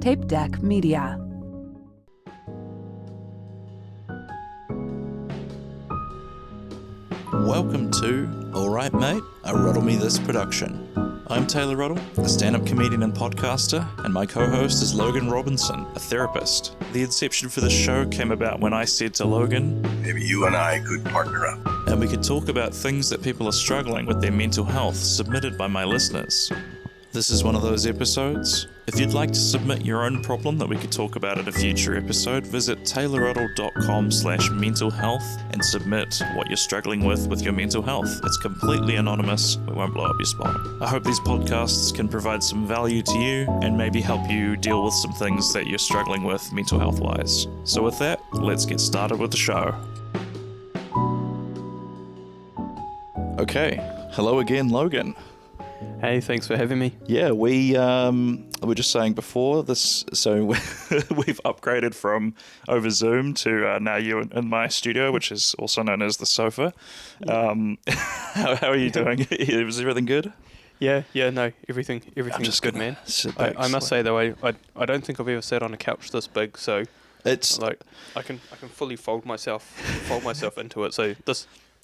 Tape Deck Media. Welcome to Alright Mate, a Ruddle Me This production. I'm Taylor Ruddle, a stand-up comedian and podcaster, and my co-host is Logan Robinson, a therapist. The inception for this show came about when I said to Logan, maybe you and I could partner up. And we could talk about things that people are struggling with their mental health submitted by my listeners. This is one of those episodes. If you'd like to submit your own problem that we could talk about at a future episode, visit taylorruddle.com/mental health and submit what you're struggling with your mental health. It's completely anonymous. We won't blow up your spot. I hope these podcasts can provide some value to you and maybe help you deal with some things that you're struggling with mental health wise. So with that, let's get started with the show. Okay, hello again, Logan. Hey, thanks for having me. Yeah, we were just saying before this, so we've upgraded from over Zoom to now you in my studio, which is also known as the sofa. How are you doing? Is everything good? Yeah, no, everything's good, man. I must say though, I don't think I've ever sat on a couch this big, so it's like I can fully fold myself into it. So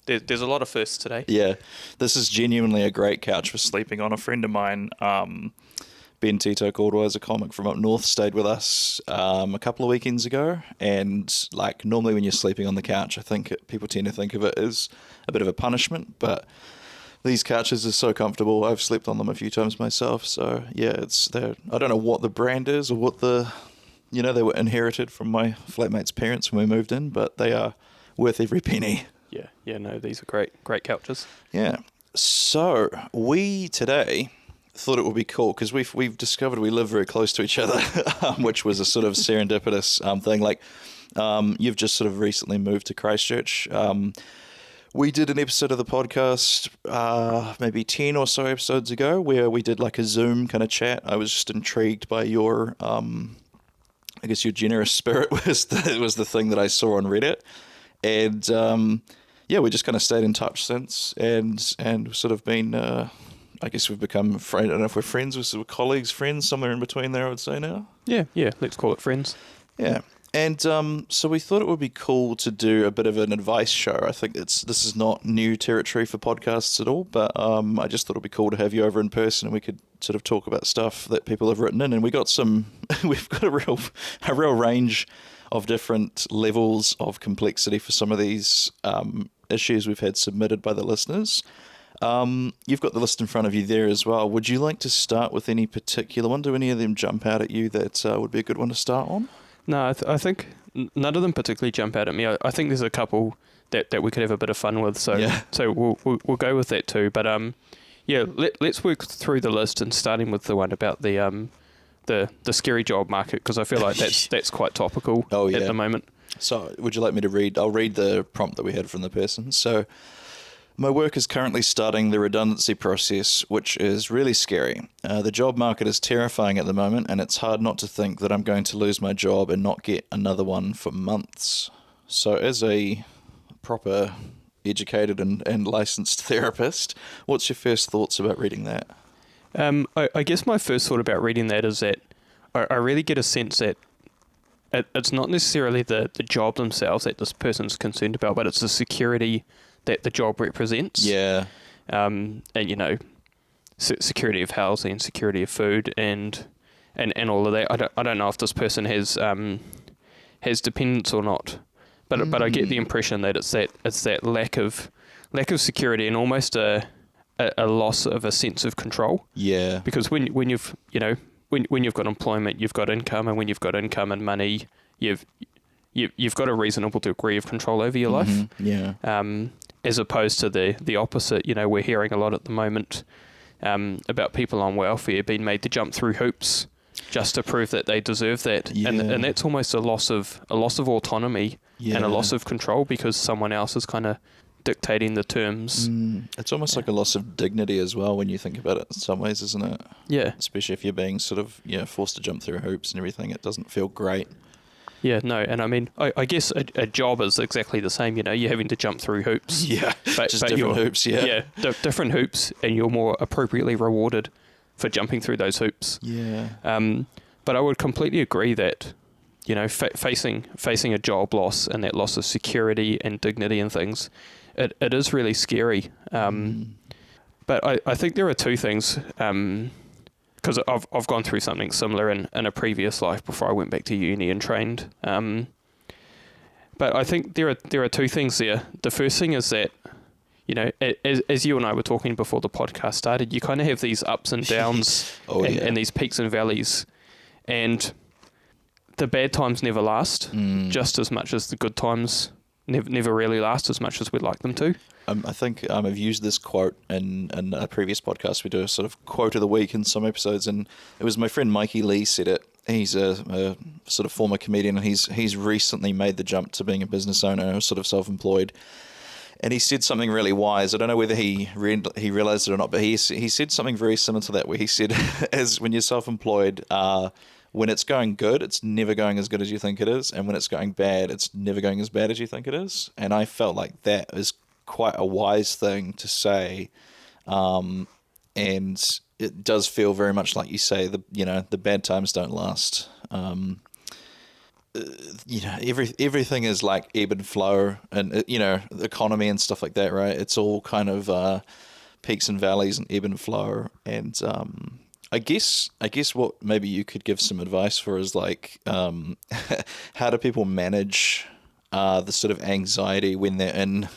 There's a lot of firsts today. Yeah, this is genuinely a great couch for sleeping on. A friend of mine, Ben Tito Caldwell, is a comic from up north, stayed with us a couple of weekends ago. And like normally when you're sleeping on the couch, I think people tend to think of it as a bit of a punishment. But these couches are so comfortable. I've slept on them a few times myself. So yeah, I don't know what the brand is or what they were inherited from my flatmate's parents when we moved in, but they are worth every penny. Yeah, no, these are great couches. Yeah. So we today thought it would be cool because we've discovered we live very close to each other, which was a sort of serendipitous thing. Like you've just sort of recently moved to Christchurch. We did an episode of the podcast maybe 10 or so episodes ago where we did like a Zoom kind of chat. I was just intrigued by your, I guess your generous spirit was the thing that I saw on Reddit. And yeah, we just kind of stayed in touch since, and sort of been. I guess we've become friends. I don't know if we're friends, we're sort of colleagues, friends, somewhere in between there. I would say now. Yeah. Let's call it friends. Yeah, and so we thought it would be cool to do a bit of an advice show. I think this is not new territory for podcasts at all, but I just thought it'd be cool to have you over in person, and we could sort of talk about stuff that people have written in, and we've got a real range of different levels of complexity for some of these issues we've had submitted by the listeners. You've got the list in front of you there as well. Would you like to start with any particular one? Do any of them jump out at you that would be a good one to start on? No, I think none of them particularly jump out at me. I think there's a couple that we could have a bit of fun with. So yeah. So we'll go with that too. But yeah, let's work through the list and starting with the one about the scary job market, because I feel like that's quite topical at the moment. So would you like me to read? I'll read the prompt that we had from the person. So my work is currently starting the redundancy process, which is really scary. The job market is terrifying at the moment, and it's hard not to think that I'm going to lose my job and not get another one for months. So as a proper educated and licensed therapist, what's your first thoughts about reading that? I guess my first thought about reading that is that I really get a sense that it's not necessarily the job themselves that this person's concerned about, but it's the security that the job represents. Yeah. And security of housing, security of food, and all of that. I don't know if this person has dependents or not, but I get the impression that it's that lack of security and almost a loss of a sense of control. Yeah. Because when you've when you've got employment, you've got income, and when you've got income and money, you've got a reasonable degree of control over your life. Mm-hmm. Yeah. As opposed to the opposite. We're hearing a lot at the moment about people on welfare being made to jump through hoops just to prove that they deserve that. Yeah. And that's almost a loss of autonomy and a loss of control because someone else is kind of dictating the terms. It's almost like a loss of dignity as well when you think about it in some ways, isn't it? Yeah. Especially if you're being sort of forced to jump through hoops and everything. It doesn't feel great. Yeah, no, and I mean, I guess a job is exactly the same, you're having to jump through hoops. Yeah, just different hoops, yeah. Yeah, different hoops, and you're more appropriately rewarded for jumping through those hoops. Yeah. But I would completely agree that, facing a job loss and that loss of security and dignity and things, it is really scary. But I think there are two things, because I've gone through something similar in a previous life before I went back to uni and trained. But I think there are two things there. The first thing is that, as you and I were talking before the podcast started, you kind of have these ups and downs and these peaks and valleys, and the bad times never last just as much as the good times never really last as much as we'd like them to. I think I've used this quote in a previous podcast. We do a sort of quote of the week in some episodes, and it was my friend Mikey Lee said it. He's a sort of former comedian, and he's recently made the jump to being a business owner, sort of self-employed. And he said something really wise. I don't know whether he realized it or not, but he said something very similar to that, where he said, as when you're self-employed, when it's going good, it's never going as good as you think it is, and when it's going bad, it's never going as bad as you think it is. And I felt like that is quite a wise thing to say, and it does feel very much like you say, the bad times don't last. Everything is like ebb and flow, and the economy and stuff like that, right? It's all kind of peaks and valleys and ebb and flow. And I guess what maybe you could give some advice for is like, how do people manage the sort of anxiety when they're in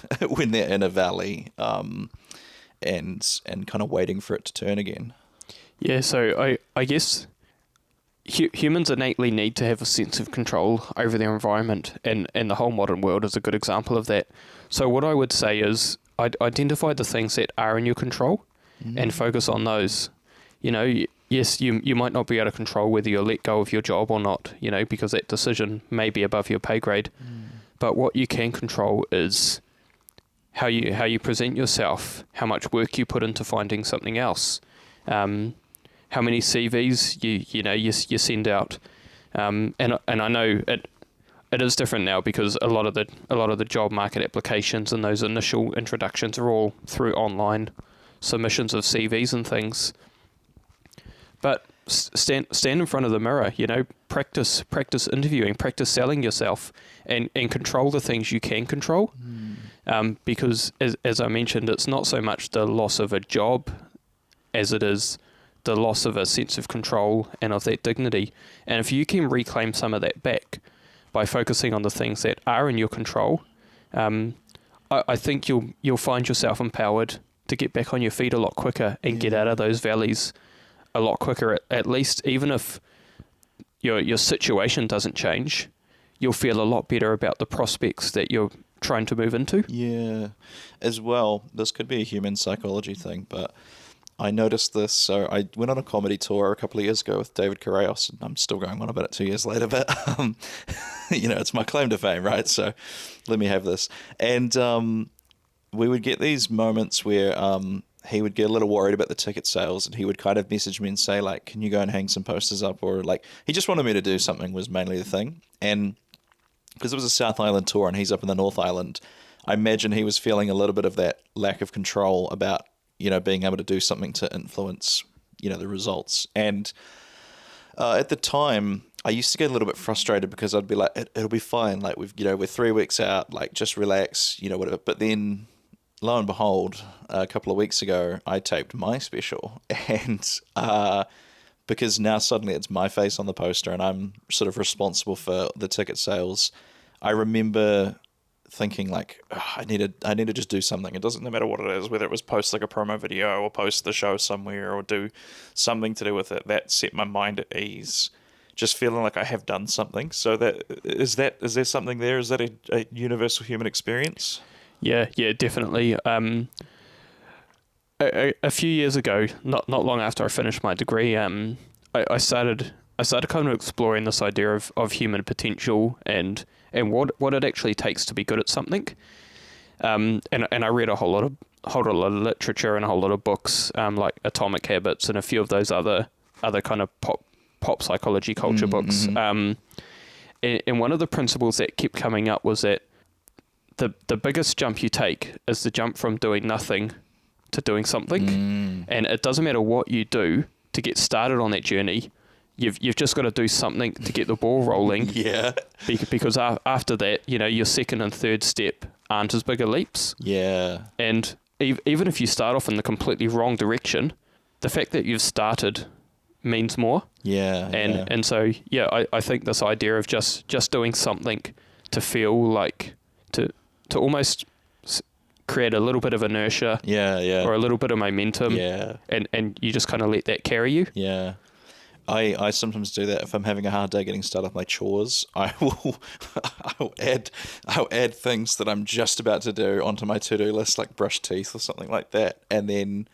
a valley, and kind of waiting for it to turn again? Yeah, so I guess humans innately need to have a sense of control over their environment, and the whole modern world is a good example of that. So what I would say is identify the things that are in your control and focus on those. Yes, you might not be able to control whether you'll let go of your job or not, because that decision may be above your pay grade. But what you can control is how you present yourself, how much work you put into finding something else, how many CVs you send out, and I know it is different now because a lot of the job market applications and those initial introductions are all through online submissions of CVs and things. But stand in front of the mirror, practice interviewing, practice selling yourself, and control the things you can control. Because as I mentioned, it's not so much the loss of a job as it is the loss of a sense of control and of that dignity. And if you can reclaim some of that back by focusing on the things that are in your control, I think you'll find yourself empowered to get back on your feet a lot quicker and get out of those valleys a lot quicker. At least, even if your situation doesn't change, you'll feel a lot better about the prospects that you're trying to move into. Yeah. As well, this could be a human psychology thing, but I noticed this. So I went on a comedy tour a couple of years ago with David Correos, and I'm still going on about it 2 years later, but it's my claim to fame, right? So let me have this. And we would get these moments where he would get a little worried about the ticket sales, and he would kind of message me and say, like, can you go and hang some posters up? Or like, he just wanted me to do something was mainly the thing. And because it was a South Island tour and he's up in the North Island, I imagine he was feeling a little bit of that lack of control about, being able to do something to influence, the results. And at the time, I used to get a little bit frustrated because I'd be like, it'll be fine. Like we're 3 weeks out, like just relax, whatever. But then lo and behold, a couple of weeks ago, I taped my special, and because now suddenly it's my face on the poster and I'm sort of responsible for the ticket sales, I remember thinking like, I need to just do something. It doesn't matter what it is, whether it was post like a promo video or post the show somewhere or do something to do with it. That set my mind at ease, just feeling like I have done something. So is there something there? Is that a universal human experience? Yeah, definitely. A few years ago, not long after I finished my degree, I started kind of exploring this idea of human potential and what it actually takes to be good at something. And I read a whole lot of literature and a whole lot of books, like Atomic Habits and a few of those other kind of pop psychology culture books. And one of the principles that kept coming up was that the biggest jump you take is the jump from doing nothing to doing something. And it doesn't matter what you do to get started on that journey, you've just got to do something to get the ball rolling. Yeah. Because after that, your second and third step aren't as big a leaps. Yeah. And even if you start off in the completely wrong direction, the fact that you've started means more. Yeah. And so, I think this idea of just doing something to feel like, to almost create a little bit of inertia. Yeah. Or a little bit of momentum. Yeah. And you just kind of let that carry you. Yeah. I sometimes do that if I'm having a hard day getting started with my chores. I'll add things that I'm just about to do onto my to-do list, like brush teeth or something like that, and then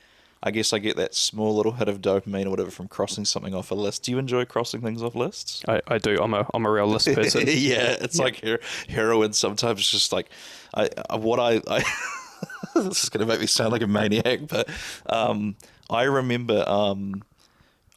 I guess I get that small little hit of dopamine or whatever from crossing something off a list. Do you enjoy crossing things off lists? I do. I'm a real list person. Yeah, it's like heroin sometimes. It's just like I this is going to make me sound like a maniac, but I remember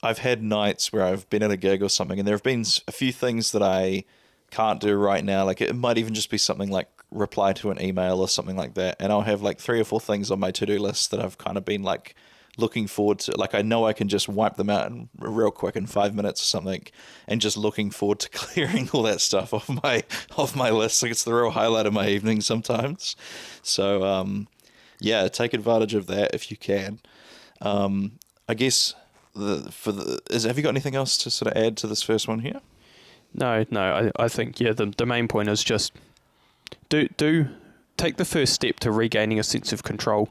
I've had nights where I've been at a gig or something, and there have been a few things that I can't do right now. Like it might even just be something like reply to an email or something like that, and I'll have like 3 or 4 things on my to-do list that I've kind of been like looking forward to. Like I know I can just wipe them out real quick in 5 minutes or something, and just looking forward to clearing all that stuff off my list. Like it's the real highlight of my evening sometimes. So take advantage of that if you can. I guess have you got anything else to sort of add to this first one here? No. I think the main point is just do take the first step to regaining a sense of control,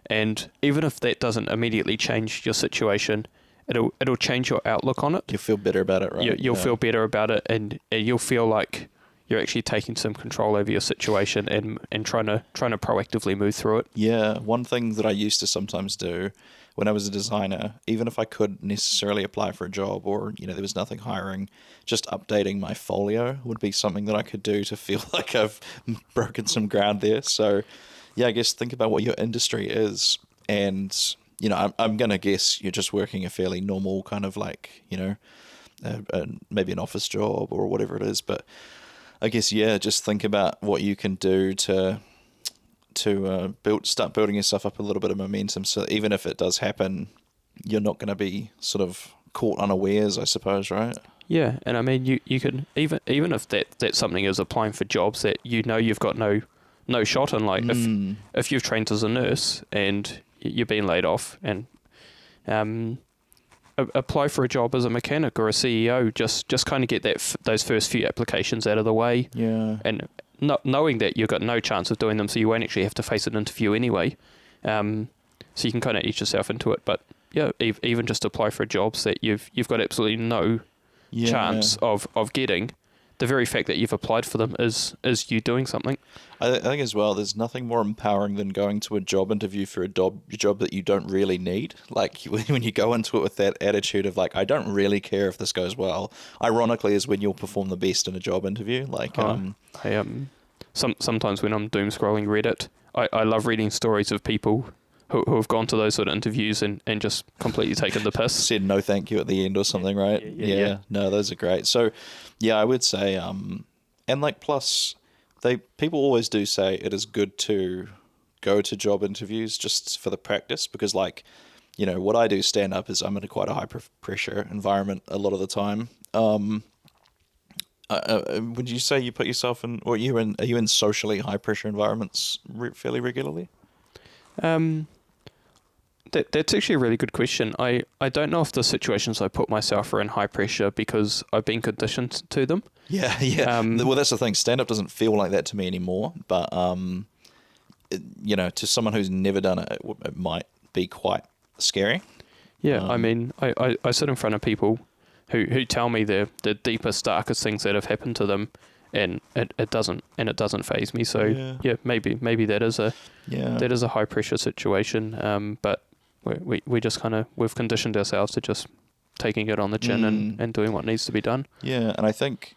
and even if that doesn't immediately change your situation, it'll change your outlook on it. You'll feel better about it, right? You'll feel better about it, and you'll feel like you're actually taking some control over your situation and trying to proactively move through it. Yeah, one thing that I used to sometimes do when I was a designer, even if I couldn't necessarily apply for a job or, there was nothing hiring, just updating my folio would be something that I could do to feel like I've broken some ground there. So, I guess think about what your industry is. And, I'm going to guess you're just working a fairly normal kind of like, maybe an office job or whatever it is. But I guess, just think about what you can do to start building yourself up a little bit of momentum. So even if it does happen, you're not going to be sort of caught unawares, I suppose, right? Yeah, and I mean, you can even if that something is applying for jobs that you've got no shot in. Like if you've trained as a nurse and you're being laid off, and apply for a job as a mechanic or a CEO, just kind of get those first few applications out of the way. Yeah, and not knowing that you've got no chance of doing them, so you won't actually have to face an interview anyway. So you can kind of ease yourself into it. But even just apply for jobs that you've got absolutely no chance of getting. The very fact that you've applied for them is you doing something. I think as well, there's nothing more empowering than going to a job interview for a job that you don't really need. Like when you go into it with that attitude of like, I don't really care if this goes well, ironically is when you'll perform the best in a job interview. Like sometimes when I'm doom scrolling Reddit, I love reading stories of people who have gone to those sort of interviews and just completely taken the piss. Said no thank you at the end or something, right? Yeah. No, those are great. So, I would say, and like plus, people always do say it is good to go to job interviews just for the practice, because like, what I do stand up is I'm in quite a high pressure environment a lot of the time. Would you say you put yourself in, or are you in socially high pressure environments fairly regularly? That's actually a really good question. I don't know if the situations I put myself are in high pressure because I've been conditioned to them. Yeah. Well, that's the thing. Stand-up doesn't feel like that to me anymore. But, to someone who's never done it, it might be quite scary. Yeah, I mean, I sit in front of people who tell me the deepest, darkest things that have happened to them, and it doesn't faze me. So maybe that is a high pressure situation. But we just kind of, we've conditioned ourselves to just taking it on the chin and doing what needs to be done. Yeah, and I think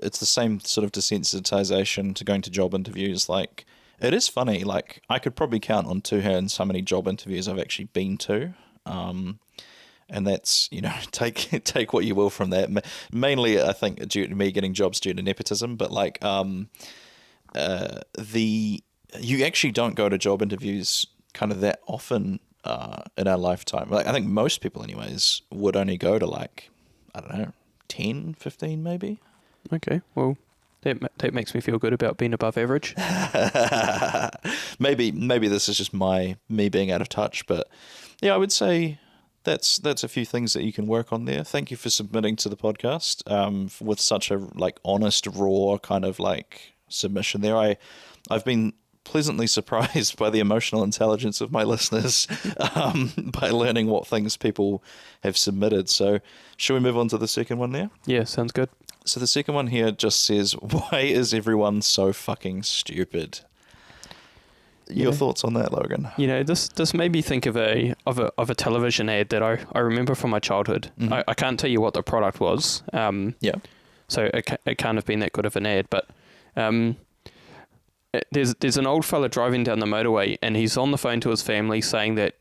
it's the same sort of desensitization to going to job interviews. Like, it is funny. Like, I could probably count on 2 hands how many job interviews I've actually been to. And that's, take what you will from that. Mainly, I think, due to me getting jobs due to nepotism. But like, you actually don't go to job interviews kind of that often in our lifetime. Like, I think most people, anyways, would only go to like, I don't know, 10, 15 maybe. Okay, well, that makes me feel good about being above average. maybe this is just me being out of touch, but yeah, I would say that's a few things that you can work on there. Thank you for submitting to the podcast with such a like honest, raw kind of like submission there. I've been pleasantly surprised by the emotional intelligence of my listeners by learning what things people have submitted. So shall we move on to the second one there? Yeah, sounds good. So the second one here just says, why is everyone so fucking stupid? Your thoughts on that, Logan? You know, this made me think of a television ad that I remember from my childhood. Mm-hmm. I can't tell you what the product was. Yeah. So it can't have been that good of an ad, but there's an old fella driving down the motorway and he's on the phone to his family saying that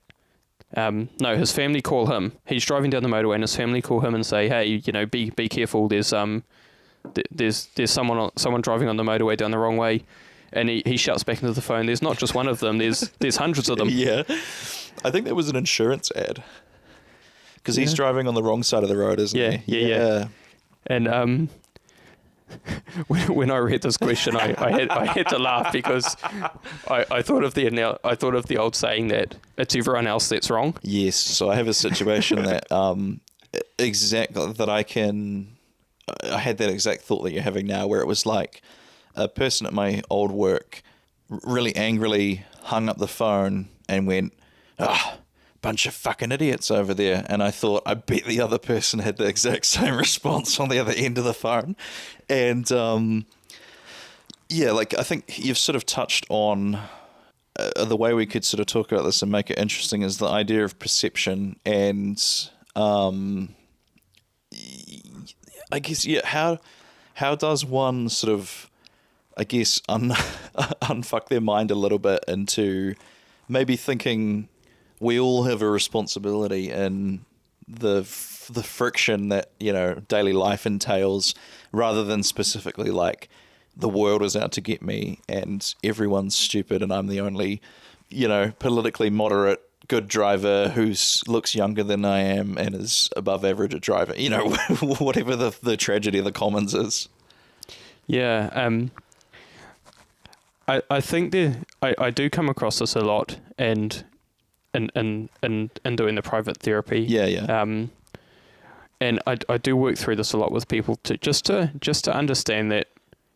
his family call him. He's driving down the motorway and his family call him and say, hey, you know, be careful. There's someone driving on the motorway down the wrong way. And he shouts back into the phone, there's not just one of them, there's hundreds of them. Yeah. I think that was an insurance ad. Because he's driving on the wrong side of the road, isn't he? Yeah. And when I read this question, I had to laugh because I thought of the old saying that it's everyone else that's wrong. Yes. So I have a situation that exactly that I had that exact thought that you're having now, where it was like a person at my old work really angrily hung up the phone and went, bunch of fucking idiots over there. And I thought, I bet the other person had the exact same response on the other end of the phone. And like I think you've sort of touched on the way we could sort of talk about this and make it interesting is the idea of perception and I guess, how does one sort of, I guess, unfuck their mind a little bit into maybe thinking we all have a responsibility in the friction that, you know, daily life entails, rather than specifically like the world is out to get me and everyone's stupid and I'm the only, you know, politically moderate good driver who looks younger than I am and is above average a driver, you know, whatever the tragedy of the commons is. Yeah, I think I do come across this a lot, and doing the private therapy. Yeah. And I do work through this a lot with people to just to understand that,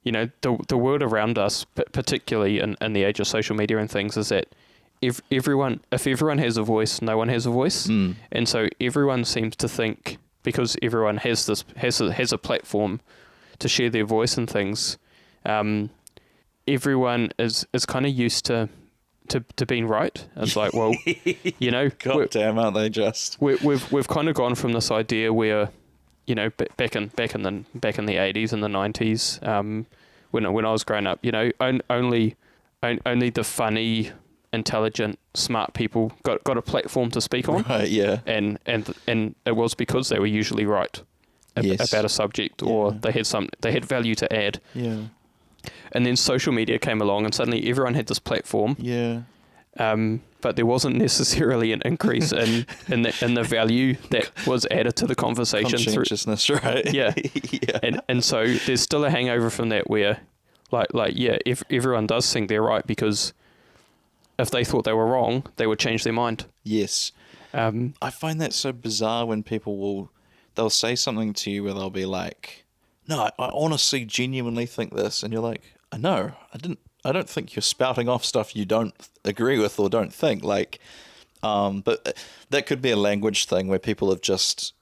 you know, the world around us, particularly in the age of social media and things, is that if everyone has a voice, no one has a voice, and so everyone seems to think because everyone has a platform to share their voice and things. Everyone is kind of used to being right. It's like, well, you know, God damn, aren't they just? We've kind of gone from this idea where, you know, back in the 80s and the 90s, when I was growing up, you know, only the funny, intelligent, smart people got a platform to speak on. Right. Yeah. And it was because they were usually right about a subject, or they had value to add. Yeah. And then social media came along, and suddenly everyone had this platform. Yeah. But there wasn't necessarily an increase in the value that was added to the conversation. Conscientiousness, right? Yeah. Yeah. And so there's still a hangover from that where, if everyone does think they're right, because if they thought they were wrong, they would change their mind. Yes. I find that so bizarre when they'll say something to you where they'll be like, no, I honestly, genuinely think this. And you're like, I know, I don't think you're spouting off stuff you don't agree with or don't think. Like, but that could be a language thing where people have just,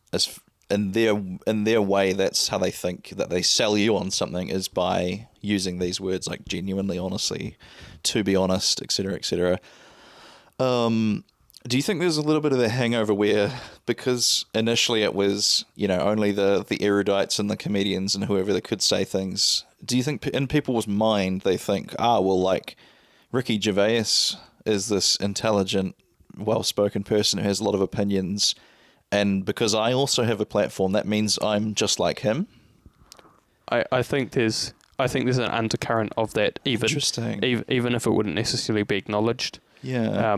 in their way, that's how they think that they sell you on something, is by using these words like genuinely, honestly, to be honest, etc., etc. Do you think there's a little bit of a hangover where, because initially it was, you know, only the erudites and the comedians and whoever that could say things, do you think in people's mind they think, well, like Ricky Gervais is this intelligent, well-spoken person who has a lot of opinions, and because I also have a platform, that means I'm just like him? I think there's an undercurrent of that, even Interesting. even if it wouldn't necessarily be acknowledged. Yeah.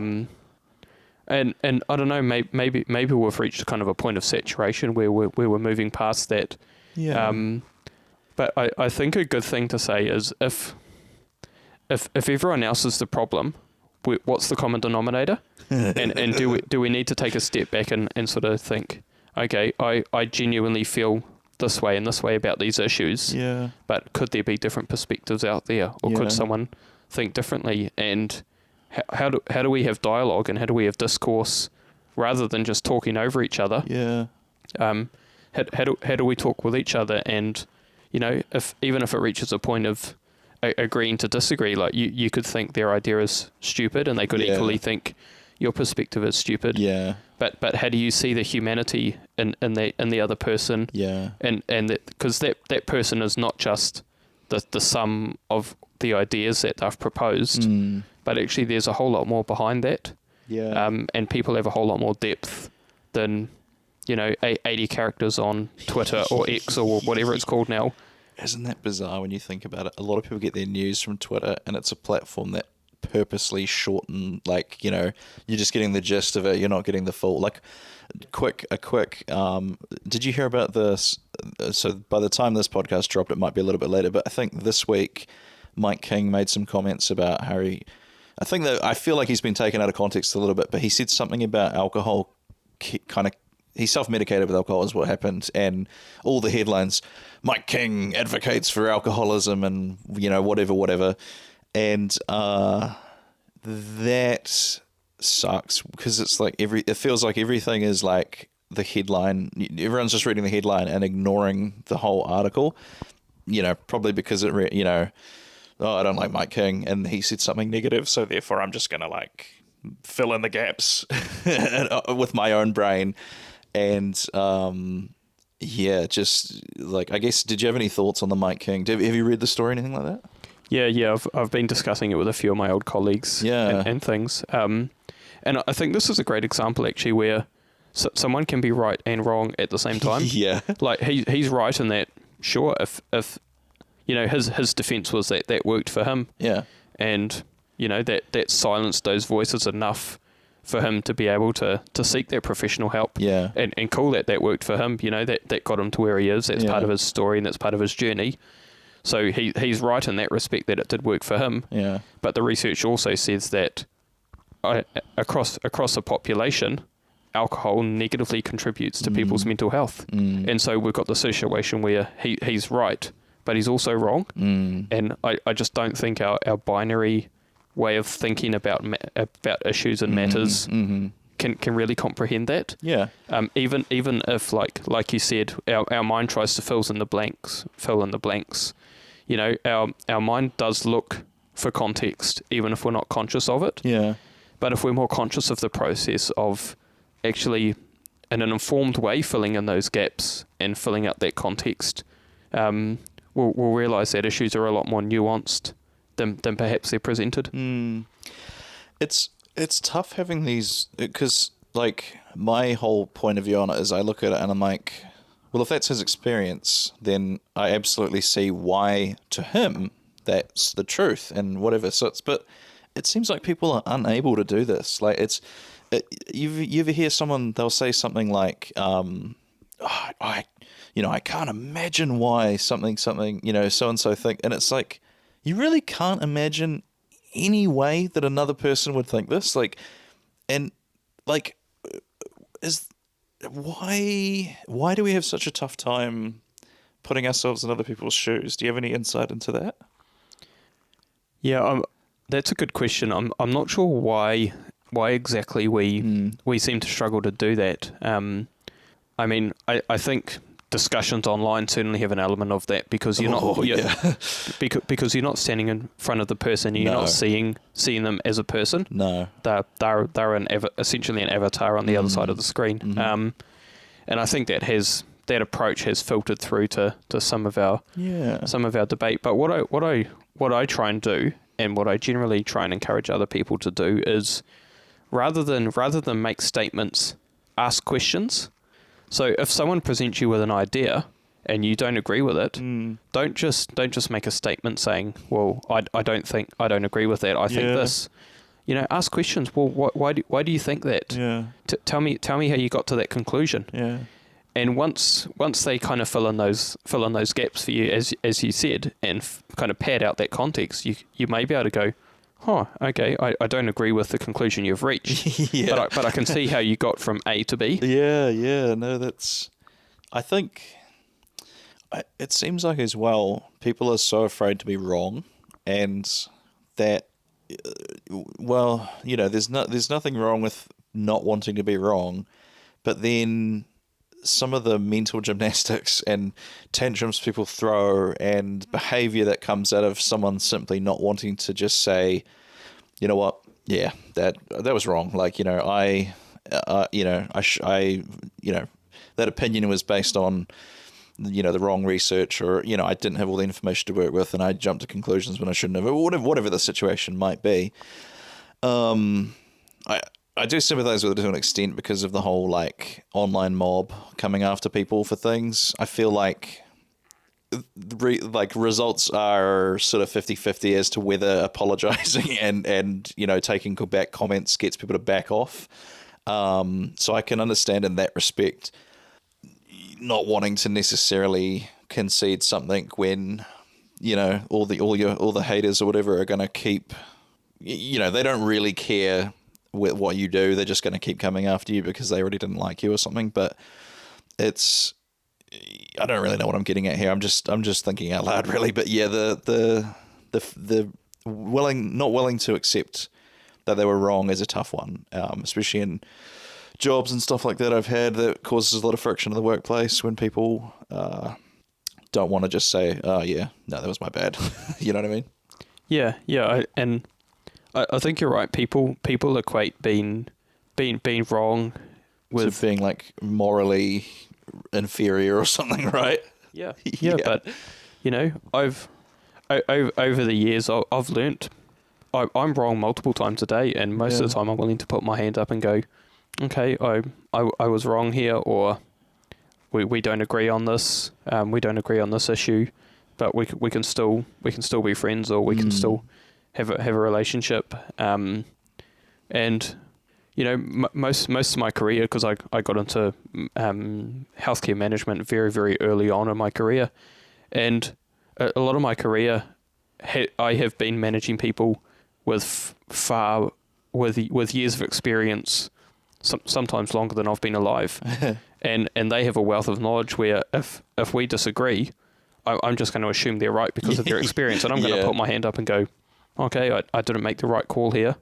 and I don't know, maybe we've reached kind of a point of saturation where we're moving past that. Yeah. But I think a good thing to say is if everyone else is the problem, what's the common denominator? and do we need to take a step back and sort of think, okay, I genuinely feel this way and this way about these issues. Yeah. But could there be different perspectives out there, or could someone think differently? And how do we have dialogue, and how do we have discourse rather than just talking over each other? Yeah. How do we talk with each other? And even if it reaches a point of agreeing to disagree, like you could think their idea is stupid, and they could equally think your perspective is stupid. Yeah. But how do you see the humanity in the other person? Yeah. And because that person is not just the sum of the ideas that they've proposed, but actually there's a whole lot more behind that. Yeah. And people have a whole lot more depth than 80 characters on Twitter or X or whatever it's called now. Isn't that bizarre when you think about it? A lot of people get their news from Twitter, and it's a platform that purposely shorten, like, you're just getting the gist of it, you're not getting the full, like, a quick did you hear about this? So by the time this podcast dropped, it might be a little bit later, but I think this week Mike King made some comments about how I feel like he's been taken out of context a little bit, but he said something about alcohol, he self-medicated with alcohol is what happened, and all the headlines, Mike King advocates for alcoholism and whatever, and that sucks, because it's like it feels like everything is like the headline. Everyone's just reading the headline and ignoring the whole article. Probably because it I don't like Mike King and he said something negative, so therefore I'm just gonna like fill in the gaps with my own brain. And just like, I guess, did you have any thoughts on the Mike King? Have you read the story or anything like that? Yeah, I've been discussing it with a few of my old colleagues and things. And I think this is a great example, actually, where someone can be right and wrong at the same time. Yeah. Like, he's right in that, sure, if his defense was that worked for him. Yeah. And, that silenced those voices enough for him to be able to seek that professional help. Yeah. And cool that worked for him, that got him to where he is. That's part of his story and that's part of his journey. So he's right in that respect that it did work for him. Yeah. But the research also says that across a population, alcohol negatively contributes to people's mental health. And so we've got the situation where he's right, but he's also wrong. And I just don't think our binary way of thinking about issues and matters can really comprehend that. Yeah. Even if like you said, our mind tries to fill in the blanks. Our mind does look for context, even if we're not conscious of it. Yeah. But if we're more conscious of the process of actually, in an informed way, filling in those gaps and filling out that context, we'll realise that issues are a lot more nuanced than perhaps they're presented. It's tough having these, because like my whole point of view on it is I look at it and I'm like, well, if that's his experience, then I absolutely see why to him that's the truth and whatever. But it seems like people are unable to do this. Like you ever hear someone, they'll say something like, I can't imagine why something, so-and-so think. And it's like, you really can't imagine any way that another person would think this. Why do we have such a tough time putting ourselves in other people's shoes? Do you have any insight into that? Yeah, that's a good question. I'm not sure why exactly we seem to struggle to do that. I think discussions online certainly have an element of that, because because you're not standing in front of the person, you're not seeing them as a person. No, they're essentially an avatar on the other side of the screen. And I think that approach has filtered through to some of our debate. But what I try and do, and what I generally try and encourage other people to do, is rather than make statements, ask questions. So if someone presents you with an idea and you don't agree with it, don't just make a statement saying, well, I don't agree with that, I think this. ask questions. Well, why do you think that? Yeah. Tell me how you got to that conclusion. Yeah. And once they kind of fill in those gaps for you, as you said, and kind of pad out that context, you may be able to go, oh, okay, I don't agree with the conclusion you've reached, Yeah. but I can see how you got from A to B. Yeah. No, I think it seems like as well, people are so afraid to be wrong, and that, there's nothing wrong with not wanting to be wrong, but then some of the mental gymnastics and tantrums people throw and behavior that comes out of someone simply not wanting to just say, you know what, yeah, that was wrong. Like, that opinion was based on, the wrong research, or, I didn't have all the information to work with and I jumped to conclusions when I shouldn't have, or whatever the situation might be. I do sympathize with it to an extent because of the whole like online mob coming after people for things. I feel like results are sort of 50-50 as to whether apologizing and taking back comments gets people to back off. So I can understand in that respect not wanting to necessarily concede something when all the haters or whatever are going to keep, they don't really care with what you do. They're just going to keep coming after you because they already didn't like you or something. But I don't really know what I'm getting at here. I'm just thinking out loud, really. But yeah, the not willing to accept that they were wrong is a tough one, especially in jobs and stuff like that I've had that causes a lot of friction in the workplace when people don't want to just say, oh yeah, no, that was my bad. You know what I mean? Yeah. I think you're right. People equate being wrong with being like morally inferior or something, right? Yeah. But I've over the years I've learnt I'm wrong multiple times a day, and most of the time I'm willing to put my hand up and go, okay, I was wrong here, or we don't agree on this. We don't agree on this issue, but we can still be friends, or we can still have a relationship. And most of my career, because I got into healthcare management very, very early on in my career, and a lot of my career I have been managing people with years of experience, sometimes longer than I've been alive, and they have a wealth of knowledge where if we disagree, I'm just going to assume they're right because of their experience, and I'm going to put my hand up and go, okay, I didn't make the right call here.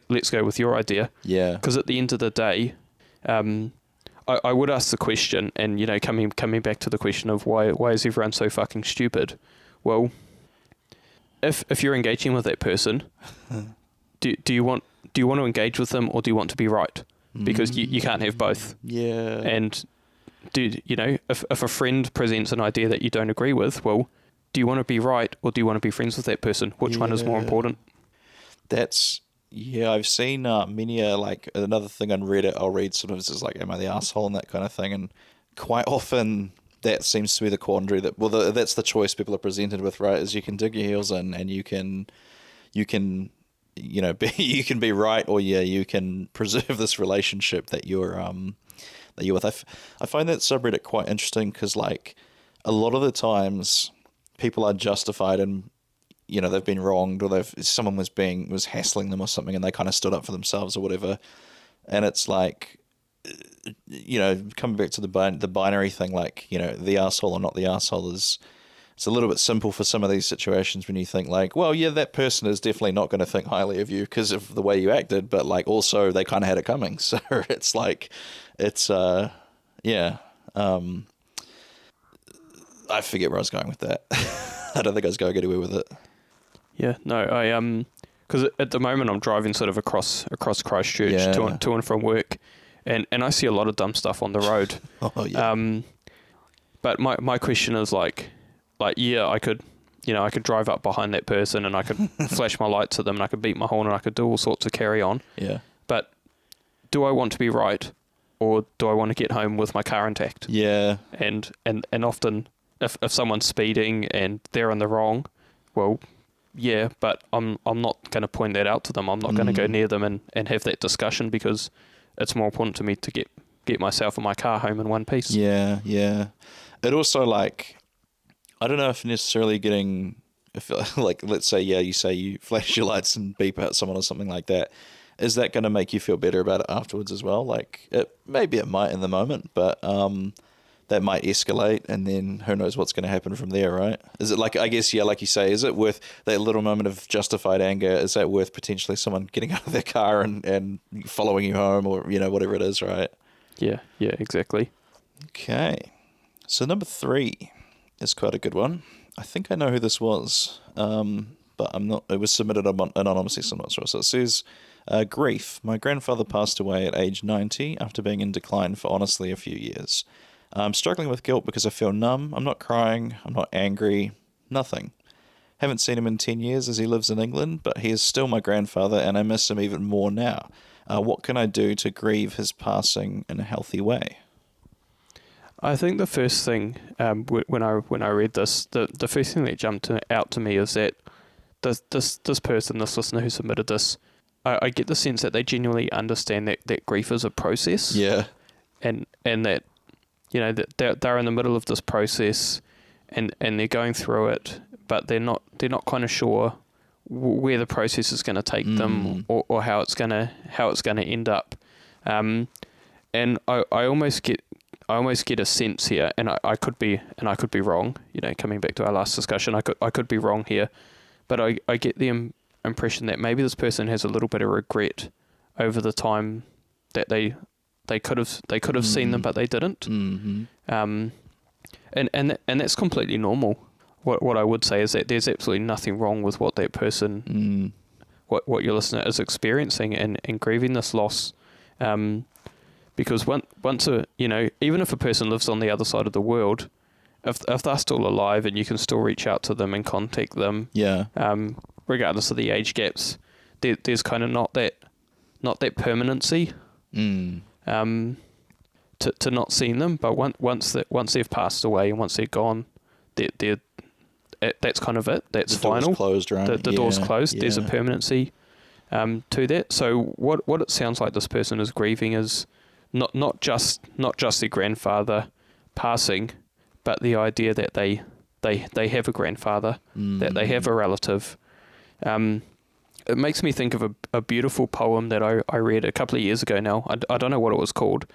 Let's go with your idea. Yeah. Because at the end of the day, I would ask the question, and coming back to the question of why is everyone so fucking stupid? Well, if you're engaging with that person, do you want to engage with them, or do you want to be right? Because you can't have both. Yeah. And if a friend presents an idea that you don't agree with, well, do you want to be right, or do you want to be friends with that person? Which one is more important? I've seen many like another thing on Reddit. I'll read sometimes is like, am I the asshole, and that kind of thing, and quite often that seems to be the quandary that's the choice people are presented with, right? Is you can dig your heels in and you can you can be right, or you can preserve this relationship that you're with. I find that subreddit quite interesting because like a lot of the times people are justified in they've been wronged, or someone was hassling them or something, and they kind of stood up for themselves or whatever. And it's like, coming back to the binary thing, like, the asshole or not the asshole it's a little bit simple for some of these situations when you think like, well, yeah, that person is definitely not going to think highly of you because of the way you acted, but like also they kind of had it coming. So it's like, I forget where I was going with that. I don't think I was going anywhere with it. Yeah, no, because at the moment I'm driving sort of across Christchurch to and from work, and I see a lot of dumb stuff on the road. Oh yeah. But my question is like I could drive up behind that person and I could flash my lights at them and I could beat my horn and I could do all sorts of carry on. Yeah. But do I want to be right, or do I want to get home with my car intact? Yeah. And often if someone's speeding and they're in the wrong, well, yeah, but I'm not going to point that out to them. I'm not going to go near them and have that discussion, because it's more important to me to get myself and my car home in one piece. Yeah, yeah. It also, like, I don't know if necessarily if like, let's say, yeah, you say you flash your lights and beep out someone or something like that. Is that going to make you feel better about it afterwards as well? Like, maybe it might in the moment, but that might escalate, and then who knows what's going to happen from there, right? Is it like, I guess, yeah, like you say, is it worth that little moment of justified anger? Is that worth potentially someone getting out of their car and following you home, or, whatever it is, right? Yeah, exactly. Okay. So number 3 is quite a good one. I think I know who this was, but I'm not. It was submitted anonymously, so I'm not sure. So it says, grief. My grandfather passed away at age 90 after being in decline for honestly a few years. I'm struggling with guilt because I feel numb. I'm not crying. I'm not angry. Nothing. Haven't seen him in 10 years as he lives in England, but he is still my grandfather and I miss him even more now. What can I do to grieve his passing in a healthy way? I think the first thing, when I read this, the first thing that jumped out to me is that this person, this listener who submitted this, I get the sense that they genuinely understand that grief is a process. Yeah. And that, that they're in the middle of this process, and they're going through it, but they're not kind of sure where the process is going to take them, or how it's going to end up. And I almost get a sense here, and I could be wrong. Coming back to our last discussion, I could be wrong here, but I get the impression that maybe this person has a little bit of regret over the time that they could have seen them, but they didn't. Mm-hmm. And that's completely normal. What I would say is that there's absolutely nothing wrong with what that person, what your listener is experiencing and grieving this loss. Because once even if a person lives on the other side of the world, if they're still alive and you can still reach out to them and contact them, regardless of the age gaps, there's kind of not that permanency to not seeing them. But once they've passed away and once they're gone, that's kind of it. That's final. The door's closed, right? The door's closed. There's a permanency to that. So what it sounds like this person is grieving is not just their grandfather passing, but the idea that they have a grandfather, that they have a relative. It makes me think of a beautiful poem that I read a couple of years ago now. I don't know what it was called,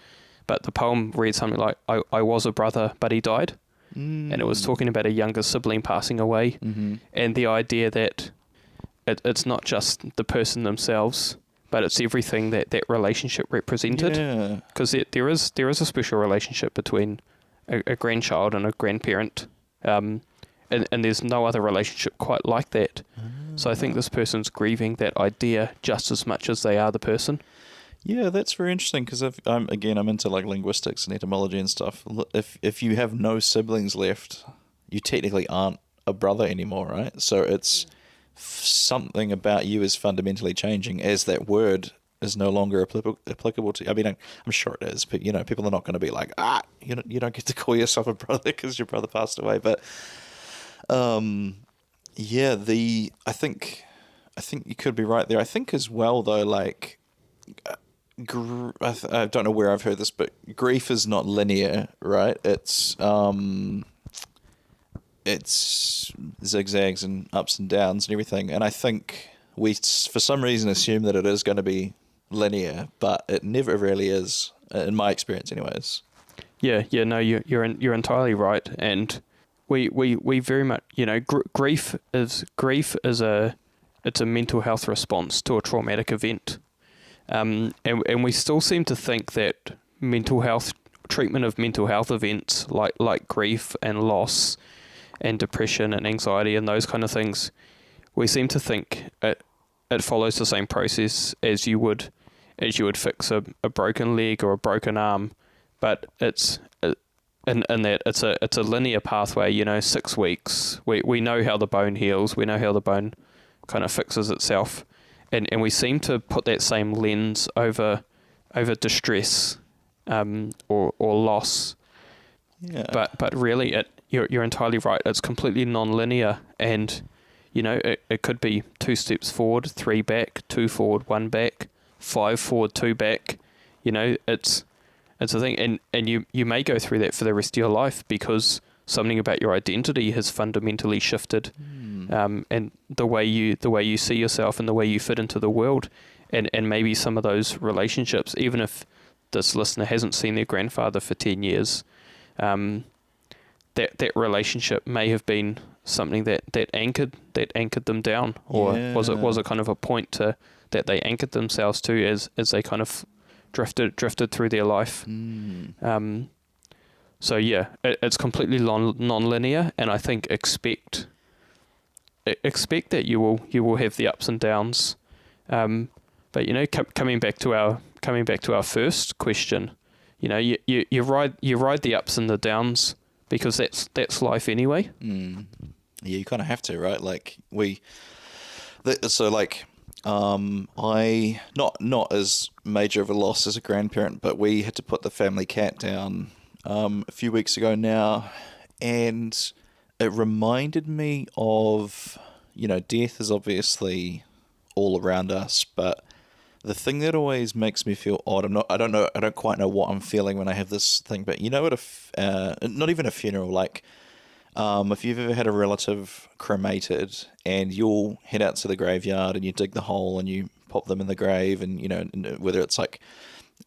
but the poem reads something like, I was a brother, but he died. And it was talking about a younger sibling passing away, and the idea that it's not just the person themselves, but it's everything that relationship represented. Because there is a special relationship between a grandchild and a grandparent, and there's no other relationship quite like that. So I think this person's grieving that idea just as much as they are the person. Yeah, that's very interesting, because I'm into like linguistics and etymology and stuff. If you have no siblings left, you technically aren't a brother anymore, right? So it's something about you is fundamentally changing as that word is no longer applicable to. I mean, I'm sure it is, but people are not going to be like, you don't get to call yourself a brother because your brother passed away. But I think you could be right there. I think as well though, like. I don't know where I've heard this, but grief is not linear, right? It's zigzags and ups and downs and everything. And I think we, for some reason, assume that it is going to be linear, but it never really is, in my experience, anyways. Yeah. No, you're entirely right, and we very much, grief is a mental health response to a traumatic event. And we still seem to think that treatment of mental health events like grief and loss and depression and anxiety and those kind of things, we seem to think it follows the same process as you would fix a broken leg or a broken arm, but it's in that it's a linear pathway. 6 weeks. We know how the bone heals. We know how the bone kind of fixes itself. And we seem to put that same lens over distress or loss. Yeah. But really, you're entirely right. It's completely non-linear, and You know, it could be 2 steps forward, 3 back, 2 forward, 1 back, 5 forward, 2 back. You know, it's a thing, and you may go through that for the rest of your life because something about your identity has fundamentally shifted, and the way you see yourself and the way you fit into the world, and maybe some of those relationships, even if this listener hasn't seen their grandfather for 10 years, that relationship may have been something that anchored them down, or was it kind of a point that they anchored themselves to as they kind of drifted through their life. So yeah, it's completely non-linear, and I think expect that you will have the ups and downs. But you know, coming back to our first question, you know, you ride the ups and the downs because that's life anyway. Yeah, you kind of have to, right? Like I not as major of a loss as a grandparent, but we had to put the family cat down a few weeks ago now, and it reminded me of, you know, death is obviously all around us, but the thing that always makes me feel odd, I don't quite know what I'm feeling when I have this thing, but you know, not even a funeral, like if you've ever had a relative cremated and you'll head out to the graveyard and you dig the hole and you pop them in the grave, and you know, whether it's like,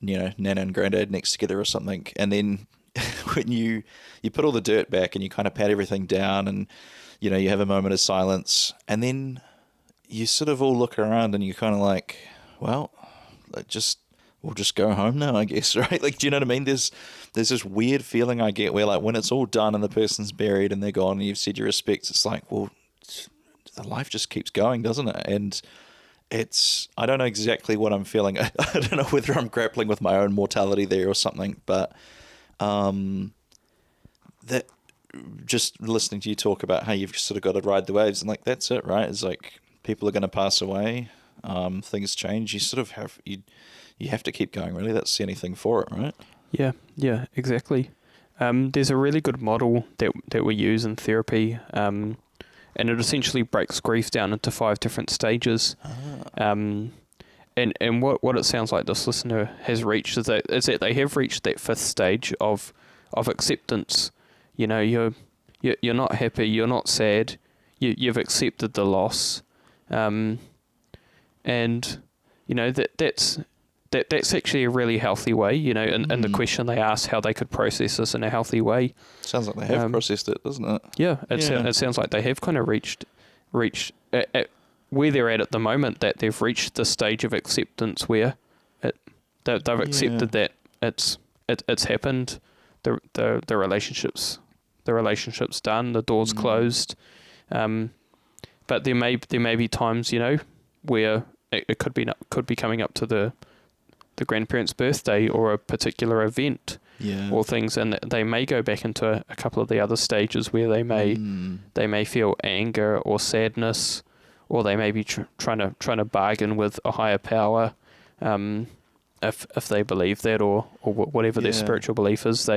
you know, Nana and Granddad next together or something, and then when you put all the dirt back and you kind of pat everything down, and you know, you have a moment of silence, and then you sort of all look around and you're kind of like, well, we'll just go home now, I guess, right? Like, do you know what I mean? There's this weird feeling I get where, like, when it's all done and the person's buried and they're gone and you've said your respects, it's like, well, the life just keeps going, doesn't it? And I don't know exactly what I'm feeling. I don't know whether I'm grappling with my own mortality there or something, but that, just listening to you talk about how you've sort of got to ride the waves, and like, that's it, right? It's like, people are going to pass away, things change. You sort of have you have to keep going. Really, that's the only thing for it, right? Yeah, exactly. There's a really good model that we use in therapy, and it essentially breaks grief down into 5 different stages. And what it sounds like this listener has reached is that they have reached that 5th stage of acceptance. You know, you're not happy, you're not sad, you've accepted the loss, and you know, that's actually a really healthy way. You know, and the question they asked how they could process this in a healthy way. Sounds like they have processed it, doesn't it? Yeah, it sounds like they have kind of reached at where they're at the moment, that they've reached the stage of acceptance where they've accepted that it's happened, the relationship's done, the door's closed, but there may be times, you know, where it could be coming up to the grandparent's birthday or a particular event, or things, and they may go back into a couple of the other stages where they may feel anger or sadness, or they may be trying to bargain with a higher power, if they believe that, or whatever their spiritual belief is.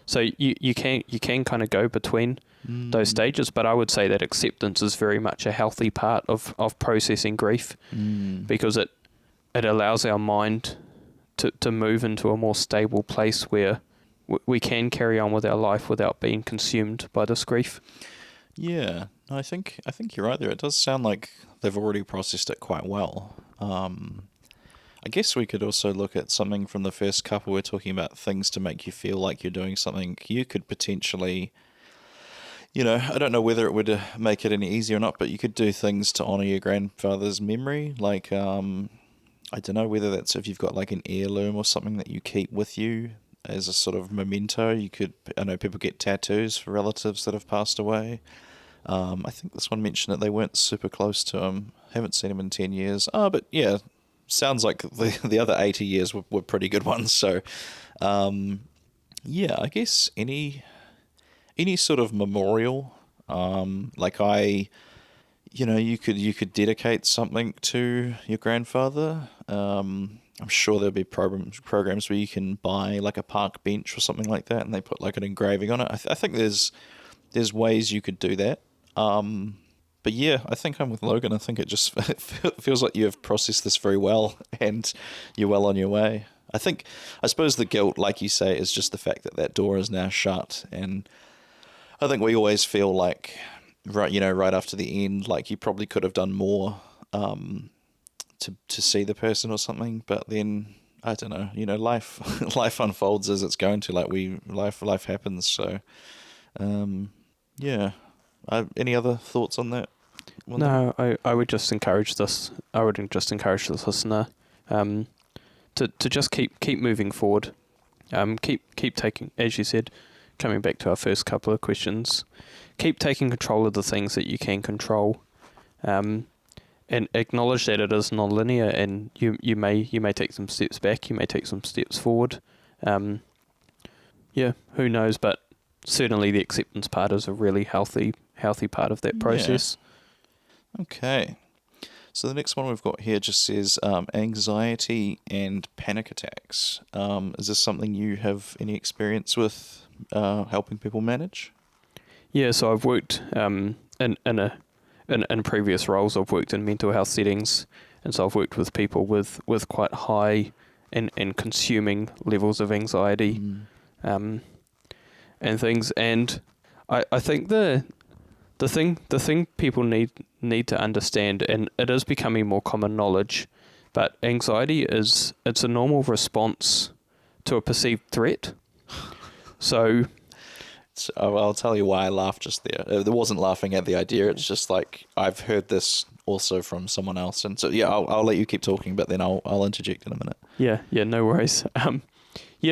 So you can kind of go between those stages, but I would say that acceptance is very much a healthy part of processing grief, because it allows our mind to move into a more stable place where we can carry on with our life without being consumed by this grief. Yeah, no, I think you're right there. It does sound like they've already processed it quite well. I guess we could also look at something from the first couple. We're talking about things to make you feel like you're doing something. You could potentially, you know, I don't know whether it would make it any easier or not, but you could do things to honour your grandfather's memory. Like, I don't know whether that's if you've got like an heirloom or something that you keep with you as a sort of memento. You could, I know people get tattoos for relatives that have passed away. I think this one mentioned that they weren't super close to him. Haven't seen him in 10 years. But yeah, sounds like the other 80 years were pretty good ones. So, yeah, I guess any sort of memorial, like you could dedicate something to your grandfather. I'm sure there'll be programs where you can buy like a park bench or something like that, and they put like an engraving on it. I think there's ways you could do that. But yeah, I think I'm with Logan. I think it just feels like you have processed this very well and you're well on your way. I suppose the guilt, like you say, is just the fact that that door is now shut. And I think we always feel like, right after the end, like you probably could have done more to see the person or something. But then, I don't know, life unfolds as it's going to. Like life happens. So, yeah. Any other thoughts on that? No, I would just encourage this. I would just encourage this listener to just keep moving forward. Keep taking, as you said, coming back to our first couple of questions, keep taking control of the things that you can control, and acknowledge that it is non-linear, and you may take some steps back, you may take some steps forward. Yeah, who knows? But certainly the acceptance part is a really healthy part of that process. Yeah. Okay. So the next one we've got here just says anxiety and panic attacks. Is this something you have any experience with helping people manage? Yeah, so I've worked in previous roles. I've worked in mental health settings, and so I've worked with people with quite high and consuming levels of anxiety, and things. And I think the thing people need to understand, and it is becoming more common knowledge, but anxiety it's a normal response to a perceived threat. So I'll tell you why I laughed just there. It wasn't laughing at the idea. It's just like I've heard this also from someone else, and so yeah, I'll let you keep talking, but then I'll interject in a minute. Yeah, no worries.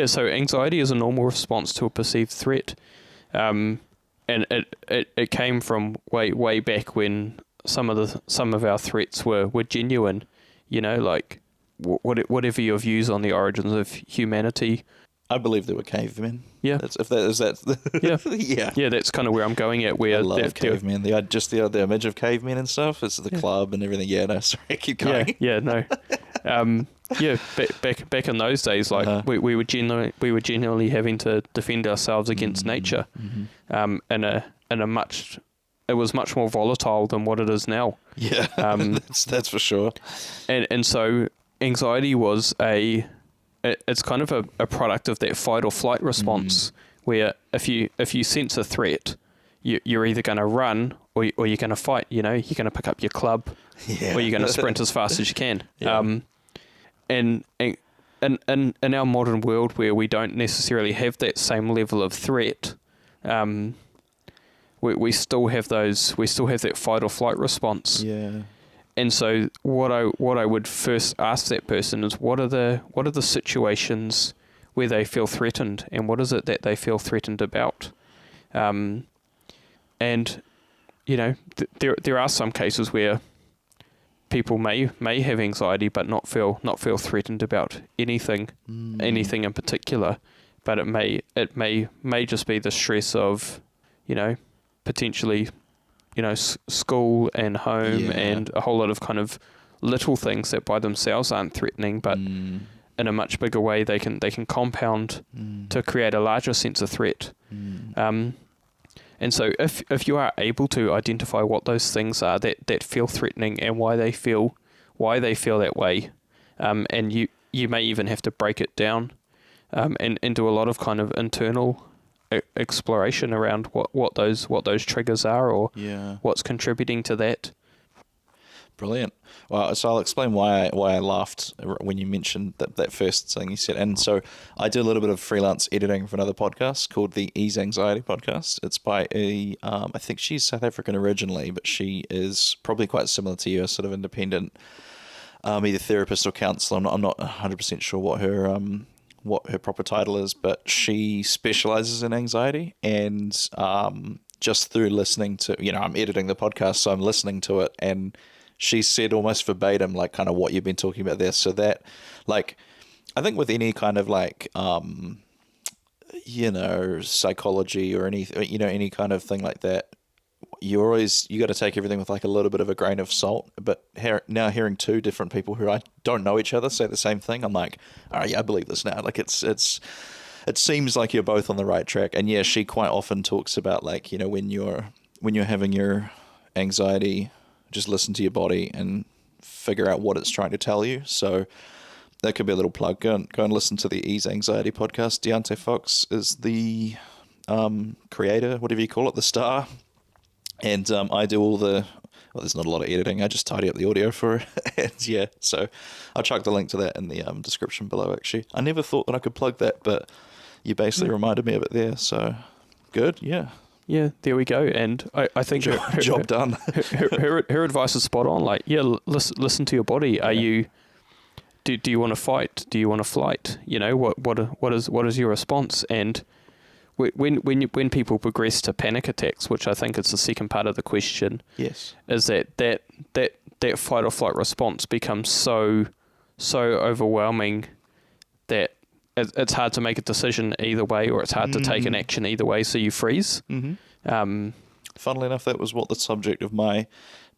So anxiety is a normal response to a perceived threat. And it came from way back when some of our threats were genuine, like whatever your views on the origins of humanity. I believe there were cavemen. Yeah, yeah. Yeah, that's kind of where I'm going at. Where I love cavemen. The image of cavemen and stuff. It's the club and everything. Yeah, no, sorry, keep going. Yeah, no. Back in those days, like we were genuinely having to defend ourselves against nature, it was much more volatile than what it is now. Yeah, that's for sure. And so anxiety was it's kind of a product of that fight or flight response, where if you sense a threat, you're either going to run or you're going to fight. You're going to pick up your club, or you're going to sprint as fast as you can. Yeah. And in our modern world, where we don't necessarily have that same level of threat, we still have that fight or flight response. Yeah. And so what I would first ask that person is, what are the situations where they feel threatened, and what is it that they feel threatened about? And there are some cases where people may have anxiety but not feel threatened about anything in particular, but it may just be the stress of potentially school and home and a whole lot of kind of little things that by themselves aren't threatening, but in a much bigger way they can compound to create a larger sense of threat. And so if you are able to identify what those things are that feel threatening and why they feel that way, and you may even have to break it down and do a lot of kind of internal exploration around what those triggers are, or what's contributing to that. Brilliant. Well, so I'll explain why I laughed when you mentioned that first thing you said. And so I do a little bit of freelance editing for another podcast called the Ease Anxiety Podcast. It's by I think she's South African originally, but she is probably quite similar to you, a sort of independent, either therapist or counselor. I'm not 100% sure what her proper title is, but she specializes in anxiety. And just through listening to, I'm editing the podcast, so I'm listening to it, and she said almost verbatim, like kind of what you've been talking about there. So that, like, I think with any kind of like, psychology or any kind of thing like that, you got to take everything with like a little bit of a grain of salt. But now hearing two different people who I don't know each other say the same thing, I'm like, all right, yeah, I believe this now. Like it seems like you're both on the right track. And yeah, she quite often talks about like, when you're having your anxiety, just listen to your body and figure out what it's trying to tell you. So that could be a little plug. Go and listen to the Ease Anxiety podcast. Deontay Fox is the creator, whatever you call it, the star. And I do all the... Well, there's not a lot of editing. I just tidy up the audio for it. And yeah, so I'll chuck the link to that in the description below, actually. I never thought that I could plug that, but you basically reminded me of it there. So good, yeah. Yeah, there we go. And I think job done. her advice is spot on. Like, yeah, listen to your body. Are you... Do you want to fight? Do you want to flight? You know, what is your response? And when people progress to panic attacks, which I think is the second part of the question, yes, is that fight or flight response becomes so overwhelming that it's hard to make a decision either way, or it's hard to take an action either way. So you freeze. Mm-hmm. Funnily enough, that was what the subject of my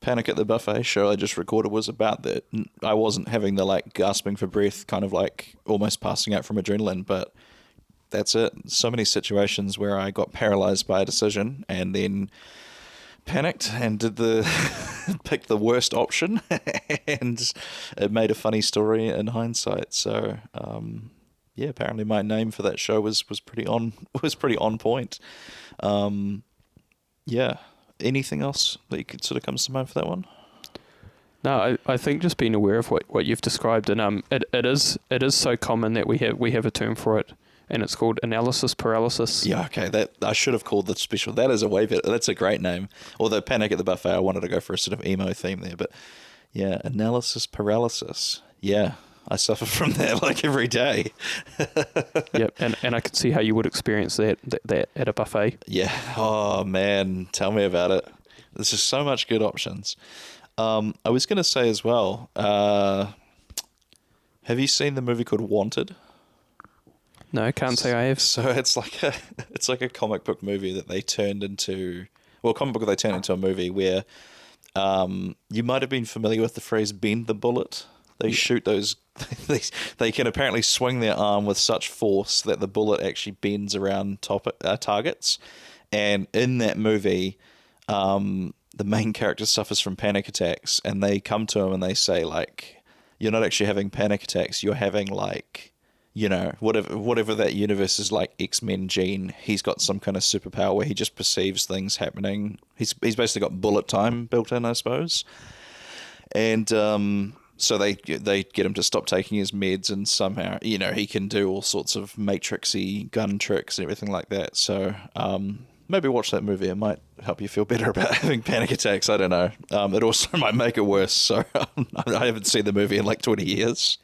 Panic at the Buffet show I just recorded was about. That I wasn't having the like gasping for breath, kind of like almost passing out from adrenaline, but that's it. So many situations where I got paralyzed by a decision and then panicked and picked the worst option, and it made a funny story in hindsight. So yeah, apparently my name for that show was pretty on point. Yeah. Anything else that you could sort of comes to mind for that one? No, I think just being aware of what you've described, and it is so common that we have a term for it, and it's called analysis paralysis. Yeah, okay. That I should have called the special. That is a way better. That's a great name. Although Panic at the Buffet, I wanted to go for a sort of emo theme there, but yeah, analysis paralysis. Yeah, I suffer from that like every day. Yep, and I can see how you would experience that at a buffet. Yeah. Oh man, tell me about it. There's just so much good options. I was going to say as well. Have you seen the movie called Wanted? No, can't say I have. So it's like a comic book movie that they turned into. Well, comic book they turned into a movie where you might have been familiar with the phrase "bend the bullet." They shoot those. They can apparently swing their arm with such force that the bullet actually bends around targets. And in that movie, the main character suffers from panic attacks, and they come to him and they say like, "You're not actually having panic attacks. You're having like, you know, whatever that universe is like X-Men gene. He's got some kind of superpower where he just perceives things happening. He's basically got bullet time built in, I suppose." And so they get him to stop taking his meds, and somehow, you know, he can do all sorts of matrixy gun tricks and everything like that. So maybe watch that movie. It might help you feel better about having panic attacks. I don't know. It also might make it worse. So I haven't seen the movie in like 20 years.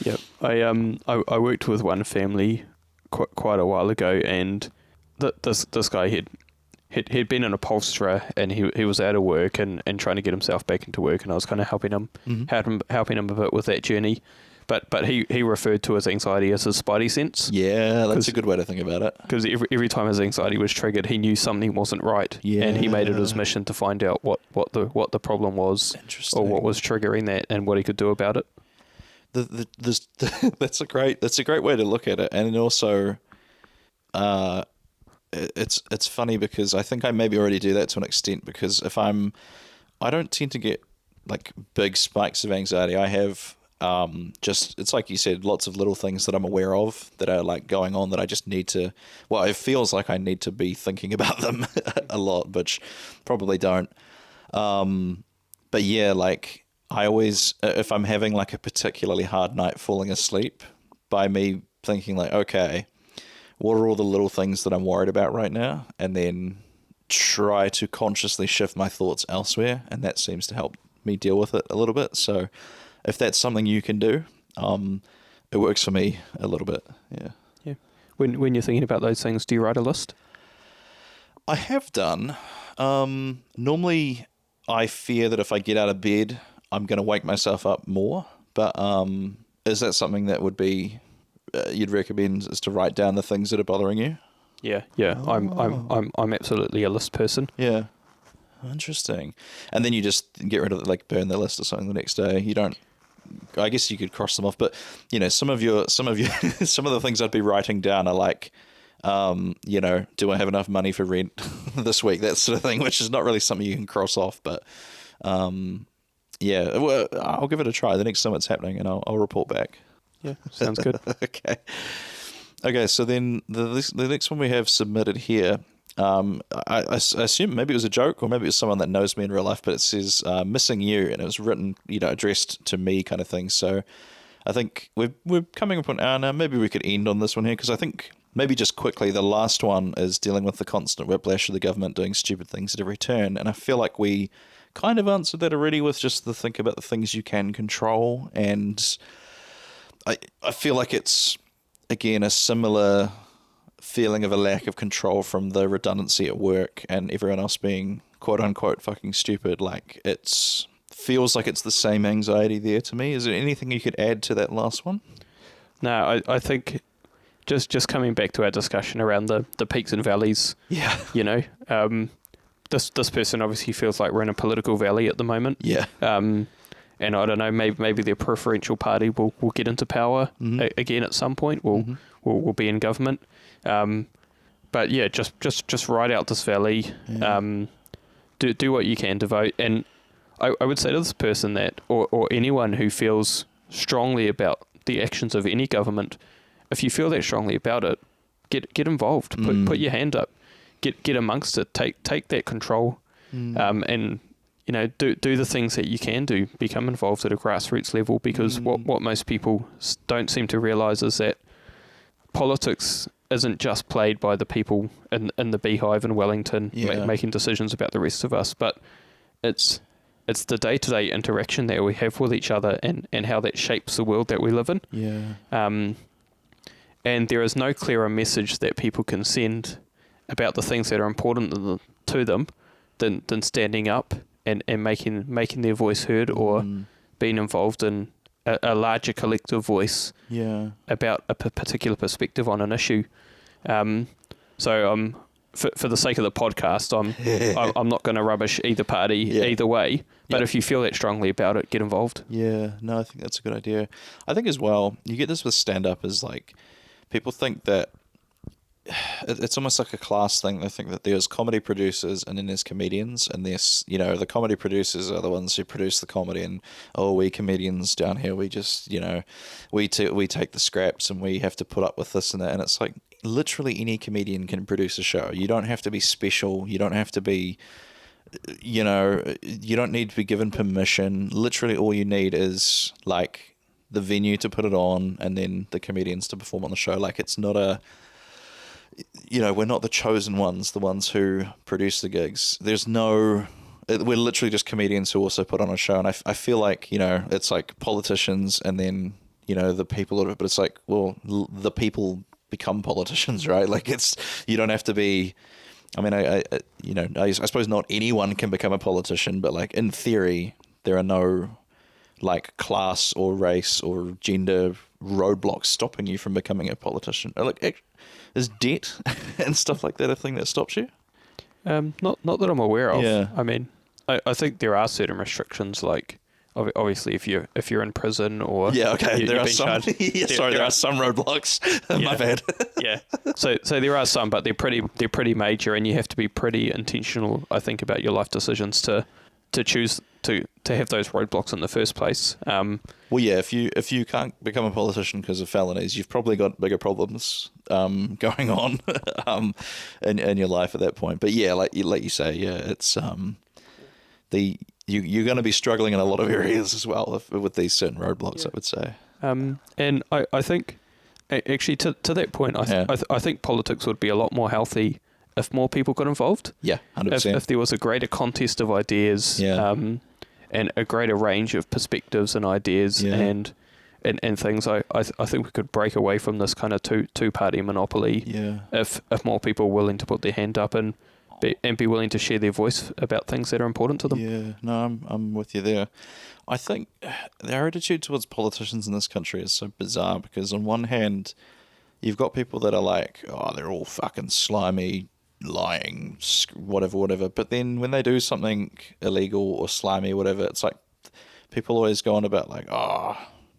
Yep. I worked with one family quite a while ago, and this guy he'd been an upholsterer, and he was out of work and trying to get himself back into work, and I was kind of helping him a bit with that journey. But he referred to his anxiety as his spidey sense. Yeah, that's a good way to think about it. Because every time his anxiety was triggered, he knew something wasn't right. Yeah. And he made it his mission to find out what the problem was, or what was triggering that, and what he could do about it. That's a great way to look at it, and also, it's funny because I think I maybe already do that to an extent, because I don't tend to get like big spikes of anxiety. I have it's like you said, lots of little things that I'm aware of that are like going on that I just need to. Well, it feels like I need to be thinking about them a lot, which probably don't. But yeah, like. I always, if I'm having like a particularly hard night falling asleep, by me thinking like, okay, what are all the little things that I'm worried about right now? And then try to consciously shift my thoughts elsewhere. And that seems to help me deal with it a little bit. So if that's something you can do, it works for me a little bit. Yeah. Yeah. When you're thinking about those things, do you write a list? I have done. Normally I fear that if I get out of bed, I'm going to wake myself up more, but is that something that would be you'd recommend, is to write down the things that are bothering you? Yeah. Oh. I'm absolutely a list person. Yeah, interesting. And then you just get rid of it, like burn the list or something the next day. You don't. I guess you could cross them off, but you know, some of the things I'd be writing down are like, you know, do I have enough money for rent? this week, that sort of thing, which is not really something you can cross off. But yeah, well, I'll give it a try the next time it's happening, and I'll report back. Yeah, sounds good. Okay, so then the next one we have submitted here, I assume maybe it was a joke or maybe it was someone that knows me in real life, but it says missing you, and it was written, addressed to me kind of thing. So I think we're coming upon, now maybe we could end on this one here, because I think maybe just quickly, the last one is dealing with the constant whiplash of the government doing stupid things at every turn, and I feel like we kind of answered that already with just the think about the things you can control, and I feel like it's, again, a similar feeling of a lack of control from the redundancy at work and everyone else being quote unquote fucking stupid. Like, it's feels like it's the same anxiety there to me. Is there anything you could add to that last one? No, I think just coming back to our discussion around the peaks and valleys. Yeah. This person obviously feels like we're in a political valley at the moment. Yeah. And I don't know, maybe their preferential party will get into power again at some point. We'll be in government. But yeah, just ride out this valley. Yeah. Do what you can to vote. And I would say to this person that, or anyone who feels strongly about the actions of any government, if you feel that strongly about it, get involved. Put your hand up. Get amongst it. Take that control. And do the things that you can do. Become involved at a grassroots level, because what most people don't seem to realise is that politics isn't just played by the people in the beehive in Wellington making decisions about the rest of us, but it's the day-to-day interaction that we have with each other and how that shapes the world that we live in. Yeah. And there is no clearer message that people can send about the things that are important to them than standing up and making their voice heard, or being involved in a larger collective voice about a particular perspective on an issue. So for the sake of the podcast, I'm not going to rubbish either party either way. But if you feel that strongly about it, get involved. Yeah, no, I think that's a good idea. I think as well, you get this with stand-up, is like, people think that it's almost like a class thing. They think that there's comedy producers and then there's comedians, and there's, the comedy producers are the ones who produce the comedy, and we comedians down here, we just, we take the scraps and we have to put up with this and that. And it's like, literally any comedian can produce a show. You don't have to be special. You don't have to be, you don't need to be given permission. Literally all you need is like the venue to put it on and then the comedians to perform on the show. Like, it's not we're not the chosen ones, the ones who produce the gigs. We're literally just comedians who also put on a show. And I feel like, it's like politicians and then, the people, but it's like, well, the people become politicians, right? Like, you don't have to be, I mean, I suppose not anyone can become a politician, but like, in theory, there are no like class or race or gender roadblocks stopping you from becoming a politician. Like, is debt and stuff like that a thing that stops you? Not that I'm aware of. Yeah. I mean, I think there are certain restrictions, like obviously if you're in prison or there are some. There are some roadblocks. My bad. Yeah. So there are some, but they're pretty major, and you have to be pretty intentional, I think, about your life decisions to choose to have those roadblocks in the first place. Well, yeah, if you can't become a politician because of felonies, you've probably got bigger problems going on in your life at that point. But yeah, like you say, yeah, it's you're going to be struggling in a lot of areas as well with these certain roadblocks, I would say. And I think actually to that point, I think politics would be a lot more healthy if more people got involved. Yeah, 100%. If there was a greater contest of ideas, and a greater range of perspectives and ideas, and things, I think we could break away from this kind of two party monopoly. Yeah. If more people were willing to put their hand up and be willing to share their voice about things that are important to them. Yeah, no, I'm with you there. I think our attitude towards politicians in this country is so bizarre, because on one hand, you've got people that are like, they're all fucking slimy, lying, whatever. But then when they do something illegal or slimy, whatever, it's like people always go on about like,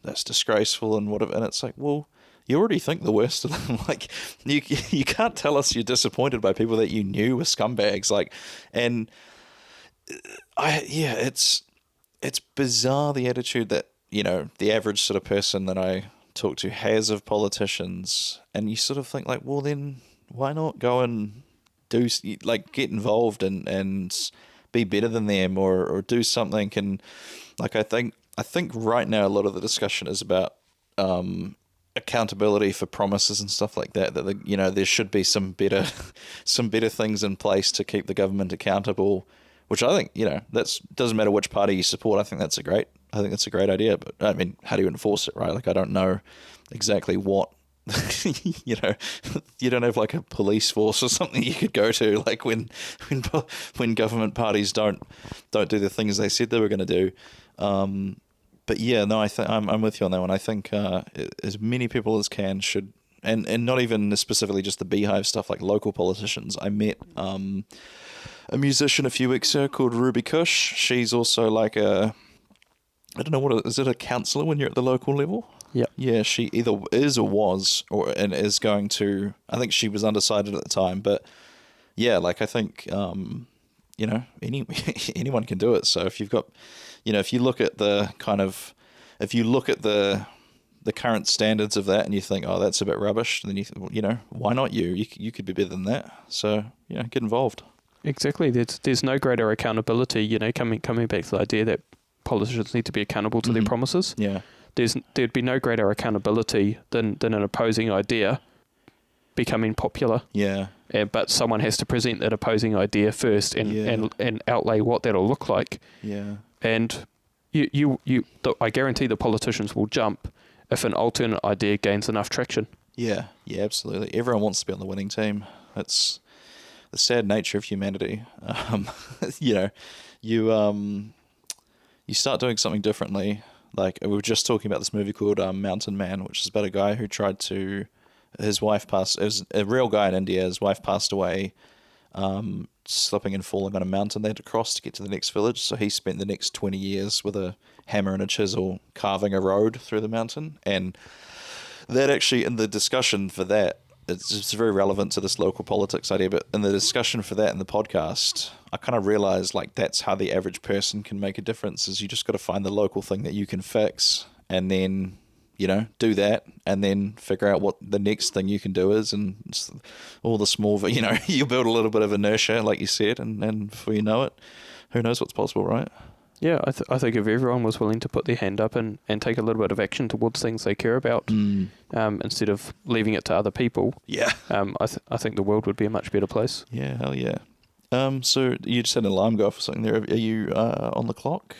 that's disgraceful and whatever. And it's like, well, you already think the worst of them. Like, you can't tell us you're disappointed by people that you knew were scumbags. Like, and it's bizarre, the attitude that, you know, the average sort of person that I talk to has of politicians, and you sort of think like, well, then why not go and do, like, get involved and be better than them, or do something. And like, I think right now a lot of the discussion is about accountability for promises and stuff like that. That you know, there should be some better things in place to keep the government accountable. Which I think, you know, doesn't matter which party you support. I think that's a great idea. But I mean, how do you enforce it, right? Like, I don't know exactly what. You know, you don't have like a police force or something you could go to, like when government parties don't do the things they said they were going to do. But yeah, no, I'm with you on that one. I think as many people as can should, and not even specifically just the Beehive stuff, like local politicians. I met a musician a few weeks ago called Ruby Kush. She's also like I don't know is it a councillor when you're at the local level? Yep. Yeah, she either is or was, and is going to. I think she was undecided at the time, but yeah, like, I think you know, anyone can do it. So if you've got, you know, if you look at the current standards of that and you think, oh, that's a bit rubbish, then you know, why not you could be better than that. So, you know, get involved. Exactly. There's no greater accountability, you know, coming back to the idea that politicians need to be accountable to their promises. Yeah. There'd be no greater accountability than an opposing idea becoming popular. Yeah. But someone has to present that opposing idea first and outlay what that'll look like. Yeah. And I guarantee the politicians will jump if an alternate idea gains enough traction. Yeah. Yeah, absolutely. Everyone wants to be on the winning team. It's the sad nature of humanity. You know, you start doing something differently. Like, we were just talking about this movie called Mountain Man, which is about a guy who tried to, his wife passed, it was a real guy in India, his wife passed away, slipping and falling on a mountain they had to cross to get to the next village. So he spent the next 20 years with a hammer and a chisel carving a road through the mountain. And that actually, in the discussion for that, it's very relevant to this local politics idea, but in the discussion for that in the podcast, I kind of realized, like, that's how the average person can make a difference, is you just got to find the local thing that you can fix, and then, you know, do that, and then figure out what the next thing you can do is, and all the small, you know, you build a little bit of inertia, like you said, and before you know it, who knows what's possible, right? Yeah, I think if everyone was willing to put their hand up and take a little bit of action towards things they care about, instead of leaving it to other people, I think the world would be a much better place. Yeah, hell yeah. So you just had an alarm go off or something there. Are you on the clock?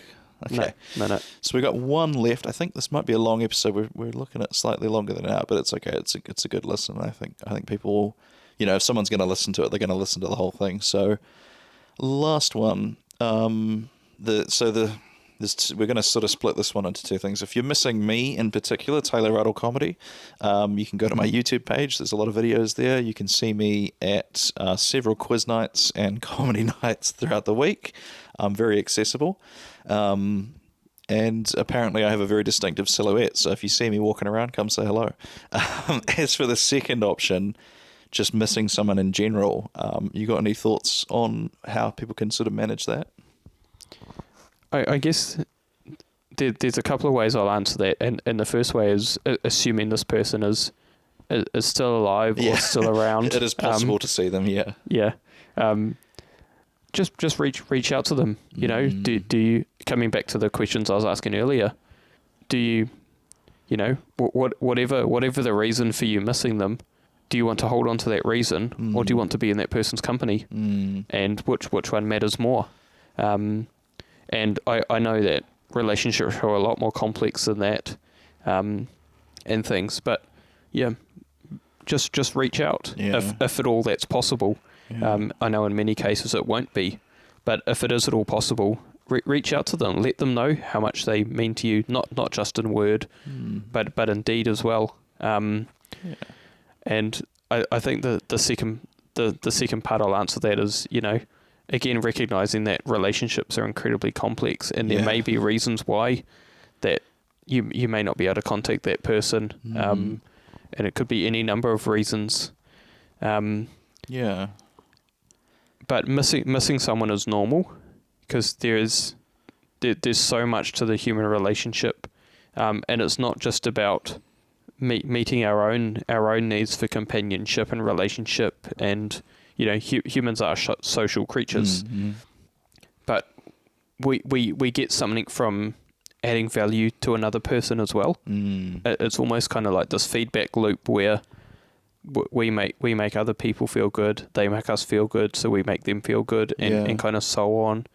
Okay. No. So we got one left. I think this might be a long episode. We're looking at slightly longer than an hour, but it's okay. It's a good listen. I think people will, you know, if someone's going to listen to it, they're going to listen to the whole thing. So last one. We're going to sort of split this one into two things. If you're missing me in particular, Taylor Ruddle Comedy, you can go to my YouTube page. There's a lot of videos there. You can see me at several quiz nights and comedy nights throughout the week. I'm very accessible. And apparently I have a very distinctive silhouette. So if you see me walking around, come say hello. As for the second option, just missing someone in general, you got any thoughts on how people can sort of manage that? I guess there's a couple of ways I'll answer that, and the first way is assuming this person is still alive or still around. It is possible to see them, yeah. Yeah. Just reach out to them. You know, do you, coming back to the questions I was asking earlier, do you know, whatever the reason for you missing them, do you want to hold on to that reason, or do you want to be in that person's company? And which one matters more? And I know that relationships are a lot more complex than that, and things. But yeah, just reach out if at all that's possible. Yeah. I know in many cases it won't be, but if it is at all possible, reach out to them. Let them know how much they mean to you, not just in word, but in deed as well. And I think the second part I'll answer that is, you know, again, recognizing that relationships are incredibly complex, and there may be reasons why that you may not be able to contact that person, and it could be any number of reasons. Yeah. But missing someone is normal, because there's so much to the human relationship, and it's not just about meeting our own needs for companionship and relationship, and humans are social creatures, but we get something from adding value to another person as well. It's almost kind of like this feedback loop where we make other people feel good, they make us feel good, so we make them feel good, and kind of so on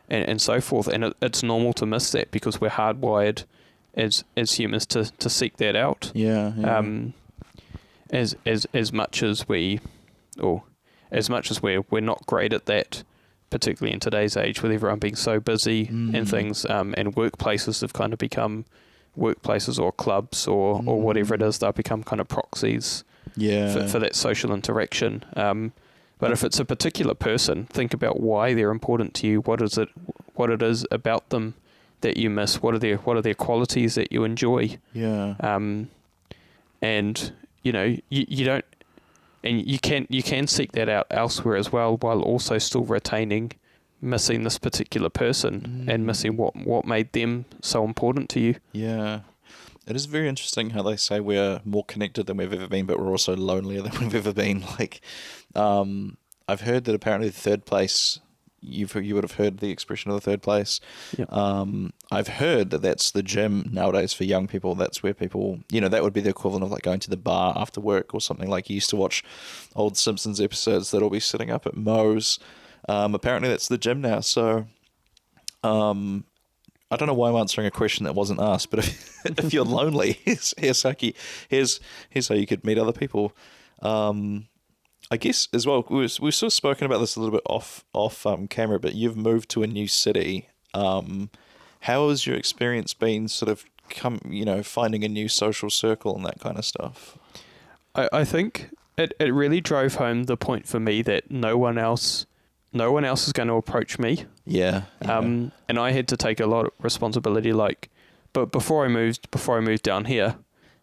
and so forth. And it's normal to miss that, because we're hardwired as humans to seek that out. As much as we're not great at that, particularly in today's age with everyone being so busy and things, and workplaces have kind of become workplaces or clubs or whatever it is. They've become kind of proxies for that social interaction. But if it's a particular person, think about why they're important to you. What it is about them that you miss? What are their qualities that you enjoy? And you don't, and you can seek that out elsewhere as well, while also still retaining missing this particular person and missing what made them so important to you. Yeah. It is very interesting how they say we're more connected than we've ever been, but we're also lonelier than we've ever been. Like, I've heard that apparently the third place, you would have heard the expression of the third place. Yep. I've heard that that's the gym nowadays for young people. That's where people, that would be the equivalent of like going to the bar after work or something. Like you used to watch old Simpsons episodes that'll be sitting up at Moe's. Apparently that's the gym now. So, I don't know why I'm answering a question that wasn't asked, but if you're lonely, here's how you could meet other people. I guess as well, we've sort of spoken about this a little bit off camera, but you've moved to a new city. How has your experience been sort of finding a new social circle and that kind of stuff? I think it really drove home the point for me that no one else is going to approach me. Yeah. And I had to take a lot of responsibility. But before I moved down here,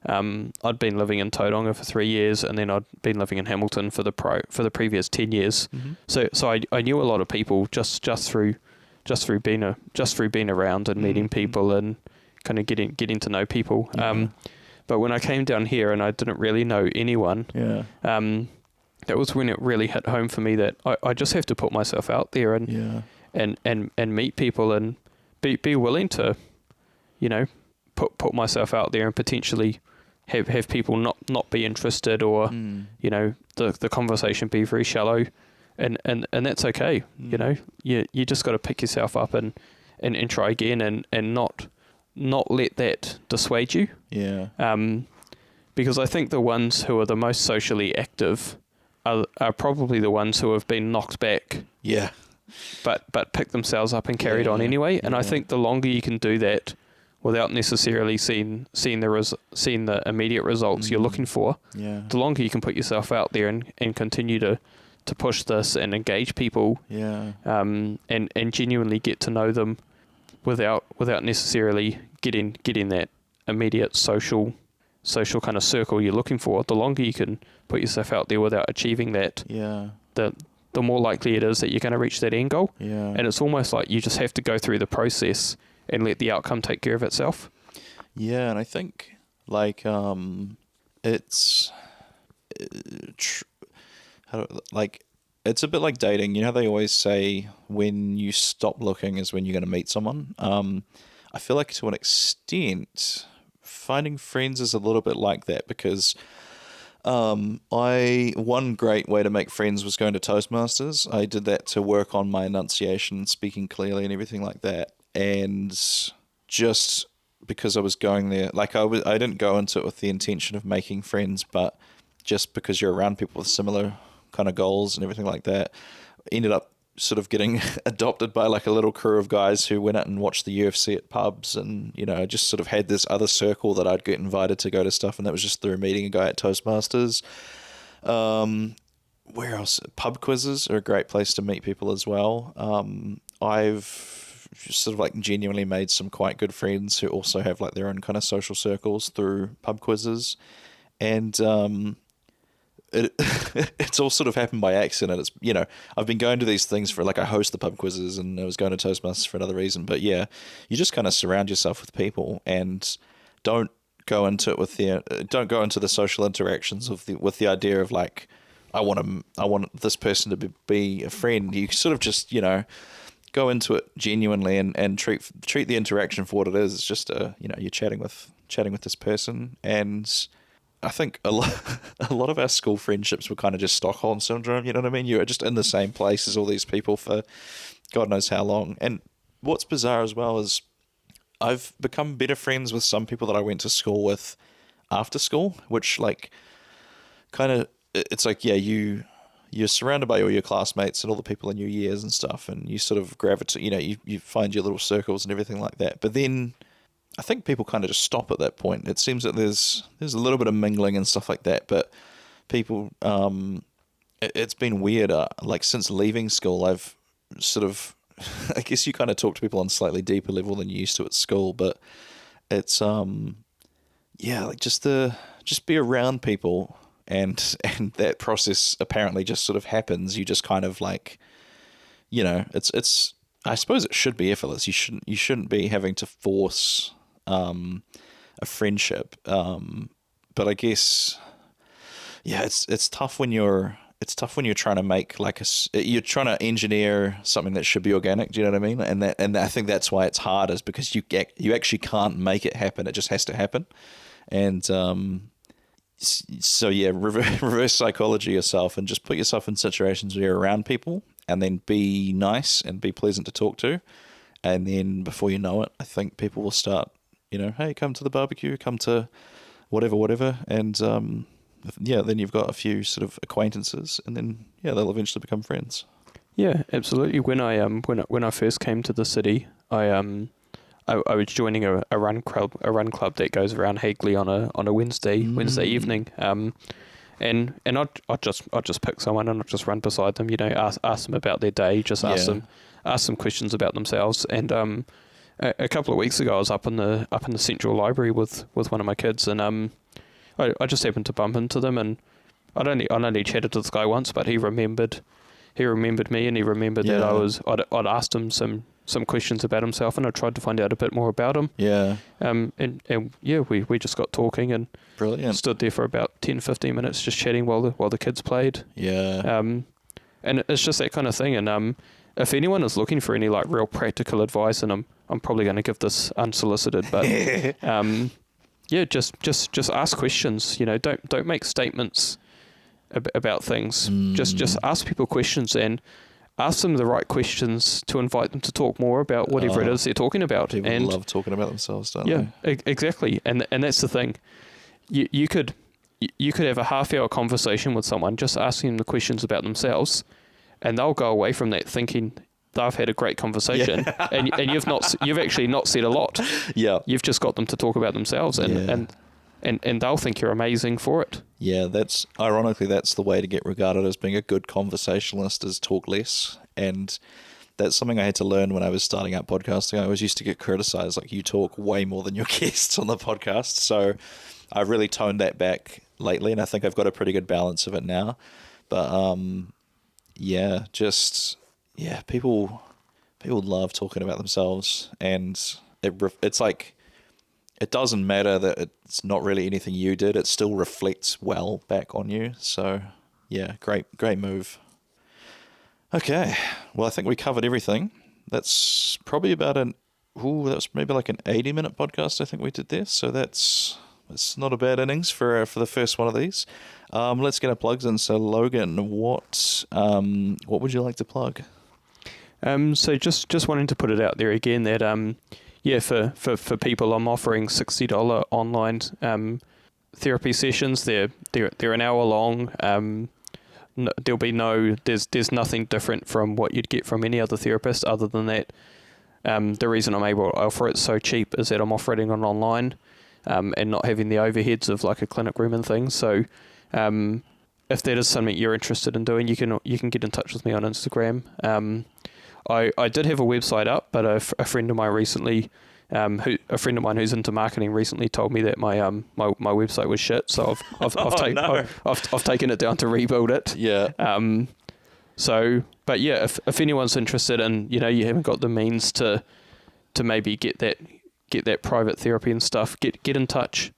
I'd been living in Tauranga for 3 years, and then I'd been living in Hamilton for the previous 10 years. So I knew a lot of people just through being around and meeting people and kind of getting to know people. But when I came down here and I didn't really know anyone, that was when it really hit home for me that I just have to put myself out there and meet people and be willing to, put myself out there and potentially have people not be interested, or the conversation be very shallow, and that's okay. You just got to pick yourself up and try again and not let that dissuade you. Because I think the ones who are the most socially active are probably the ones who have been knocked back. But picked themselves up and carried on anyway. And I think the longer you can do that without necessarily seeing the immediate results you're looking for, the longer you can put yourself out there and continue to push this and engage people, and genuinely get to know them without necessarily getting that immediate social kind of circle you're looking for. The longer you can put yourself out there without achieving that, the more likely it is that you're going to reach that end goal. And it's almost like you just have to go through the process and let the outcome take care of itself. And I think it's it's a bit like dating. You know how they always say when you stop looking is when you're going to meet someone. I feel like to an extent, finding friends is a little bit like that, because one great way to make friends was going to Toastmasters. I did that to work on my enunciation, speaking clearly and everything like that. And just because I was going there, I didn't go into it with the intention of making friends, but just because you're around people with similar kind of goals and everything like that, ended up sort of getting adopted by like a little crew of guys who went out and watched the UFC at pubs, and just sort of had this other circle that I'd get invited to go to stuff, and that was just through meeting a guy at Toastmasters. Where else? Pub quizzes are a great place to meet people as well. I've sort of like genuinely made some quite good friends who also have like their own kind of social circles through pub quizzes. and it's all sort of happened by accident. It's, you know, I've been going to these things for, like, I host the pub quizzes, and I was going to Toastmasters for another reason. But yeah, you just kind of surround yourself with people, and don't go into it with don't go into the social interactions with the idea of, like, I want this person to be a friend. You sort of just, you know, go into it genuinely and treat the interaction for what it is. It's just you know, you're chatting with this person. And I think a lot of our school friendships were kind of just Stockholm syndrome. You know what I mean? You're just in the same place as all these people for God knows how long. And what's bizarre as well is I've become better friends with some people that I went to school with after school, which, like, kind of, it's like, yeah, you're surrounded by all your classmates and all the people in your years and stuff, and you sort of gravitate, you know, you find your little circles and everything like that. But then I think people kind of just stop at that point. It seems that there's a little bit of mingling and stuff like that, but people, it's been weird. Like, since leaving school, I've sort of, I guess you kind of talk to people on a slightly deeper level than you used to at school, but it's, yeah, like, just be around people, and that process apparently just sort of happens. You just kind of, like, you know, it's, I suppose it should be effortless. You shouldn't be having to force a friendship, but I guess, yeah, it's tough when you're trying to make, like, you're trying to engineer something that should be organic. Do you know what I mean? And I think that's why it's hard, is because you actually can't make it happen. It just has to happen. And so yeah, reverse psychology yourself, and just put yourself in situations where you're around people, and then be nice and be pleasant to talk to. And then before you know it, I think people will start, you know, hey, come to the barbecue, come to whatever. And yeah, then you've got a few sort of acquaintances, and then, yeah, they'll eventually become friends. Yeah, absolutely. When I first came to the city, I was joining a run club that goes around Hagley on a Wednesday evening. And I'd just pick someone and I'd just run beside them, you know, ask them about their day, just ask them questions about themselves. And a couple of weeks ago, I was up in the Central Library with one of my kids, and I just happened to bump into them, and I'd only chatted to this guy once, but he remembered me, and he remembered that I'd asked him some questions about himself, and I tried to find out a bit more about him. Yeah. And yeah, we just got talking, and brilliant. Stood there for about 10-15 minutes just chatting while the kids played. Yeah. And it's just that kind of thing. And if anyone is looking for any, like, real practical advice, and I'm probably going to give this unsolicited, but yeah, just ask questions. You know, don't make statements about things. Just ask people questions, and ask them the right questions to invite them to talk more about whatever it is they're talking about. People love talking about themselves, don't they? Yeah, exactly. And that's the thing. You could have a half-hour conversation with someone just asking them the questions about themselves, and they'll go away from that thinking they've had a great conversation, and you've actually not said a lot. Yeah, you've just got them to talk about themselves, and they'll think you're amazing for it. Yeah, that's the way to get regarded as being a good conversationalist, is talk less. And that's something I had to learn when I was starting out podcasting. I always used to get criticized, like, you talk way more than your guests on the podcast. So I've really toned that back lately, and I think I've got a pretty good balance of it now. But people love talking about themselves, and it's like, it doesn't matter that it's not really anything you did. It still reflects well back on you. So, yeah, great move. Okay, well, I think we covered everything. That's probably about that's maybe like an 80-minute podcast I think we did there. So that's not a bad innings for the first one of these. Let's get our plugs in. So, Logan, what would you like to plug? So just wanting to put it out there again that yeah, for people, I'm offering $60 online therapy sessions. They're an hour long. There's nothing different from what you'd get from any other therapist, other than that. The reason I'm able to offer it so cheap is that I'm offering it online, and not having the overheads of, like, a clinic room and things. So, if that is something you're interested in doing, you can get in touch with me on Instagram. I did have a website up, but a friend of mine recently a friend of mine who's into marketing recently told me that my website was shit, so I've taken it down to rebuild it. Yeah. But yeah, if anyone's interested and you haven't got the means to maybe get that private therapy and stuff, get in touch,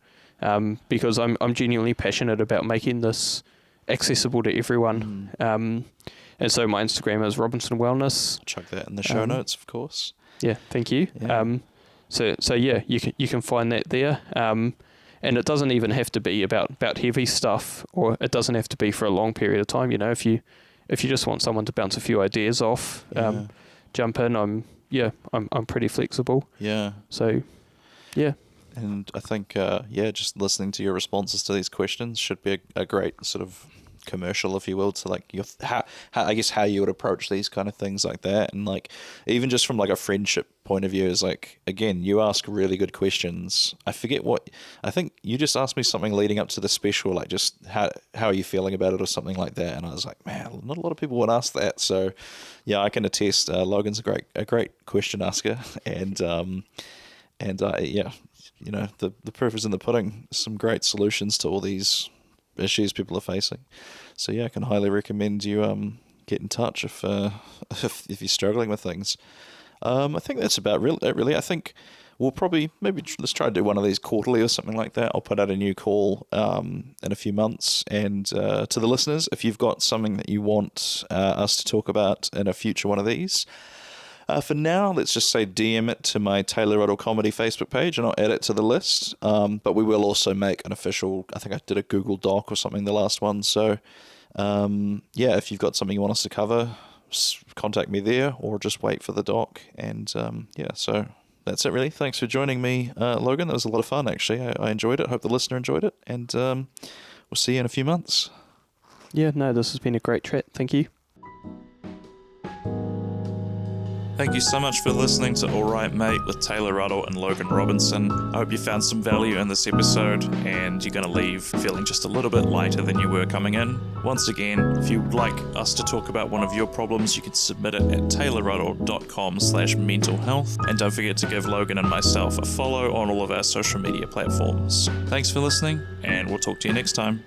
because I'm genuinely passionate about making this accessible to everyone. And so my Instagram is Robinson Wellness. Chuck that in the show notes, of course. Yeah, thank you. Yeah. So yeah, you can find that there. And it doesn't even have to be about heavy stuff, or it doesn't have to be for a long period of time. If you just want someone to bounce a few ideas off, jump in. I'm pretty flexible. Yeah. So, yeah. And I think just listening to your responses to these questions should be a great sort of commercial, if you will, to like how you would approach these kind of things like that. And like even just from like a friendship point of view is like, again, you ask really good questions. I think you just asked me something leading up to the special, like just how are you feeling about it or something like that, and I was like, man, not a lot of people would ask that. So yeah, I can attest. Logan's a great question asker, and the proof is in the pudding. Some great solutions to all these issues people are facing. So yeah, I can highly recommend you get in touch if you're struggling with things. I think that's about it really. I think we'll probably let's try to do one of these quarterly or something like that. I'll put out a new call in a few months. And to the listeners, if you've got something that you want us to talk about in a future one of these, for now, let's just say DM it to my Taylor Ruddle Comedy Facebook page and I'll add it to the list. But we will also make an official, I think I did a Google Doc or something, the last one. So, if you've got something you want us to cover, contact me there or just wait for the doc. And so that's it really. Thanks for joining me, Logan. That was a lot of fun, actually. I enjoyed it. Hope the listener enjoyed it. And we'll see you in a few months. Yeah, no, this has been a great chat. Thank you. Thank you so much for listening to All Right Mate with Taylor Ruddle and Logan Robinson. I hope you found some value in this episode and you're going to leave feeling just a little bit lighter than you were coming in. Once again, if you would like us to talk about one of your problems, you can submit it at taylorruddle.com/mental health. And don't forget to give Logan and myself a follow on all of our social media platforms. Thanks for listening, and we'll talk to you next time.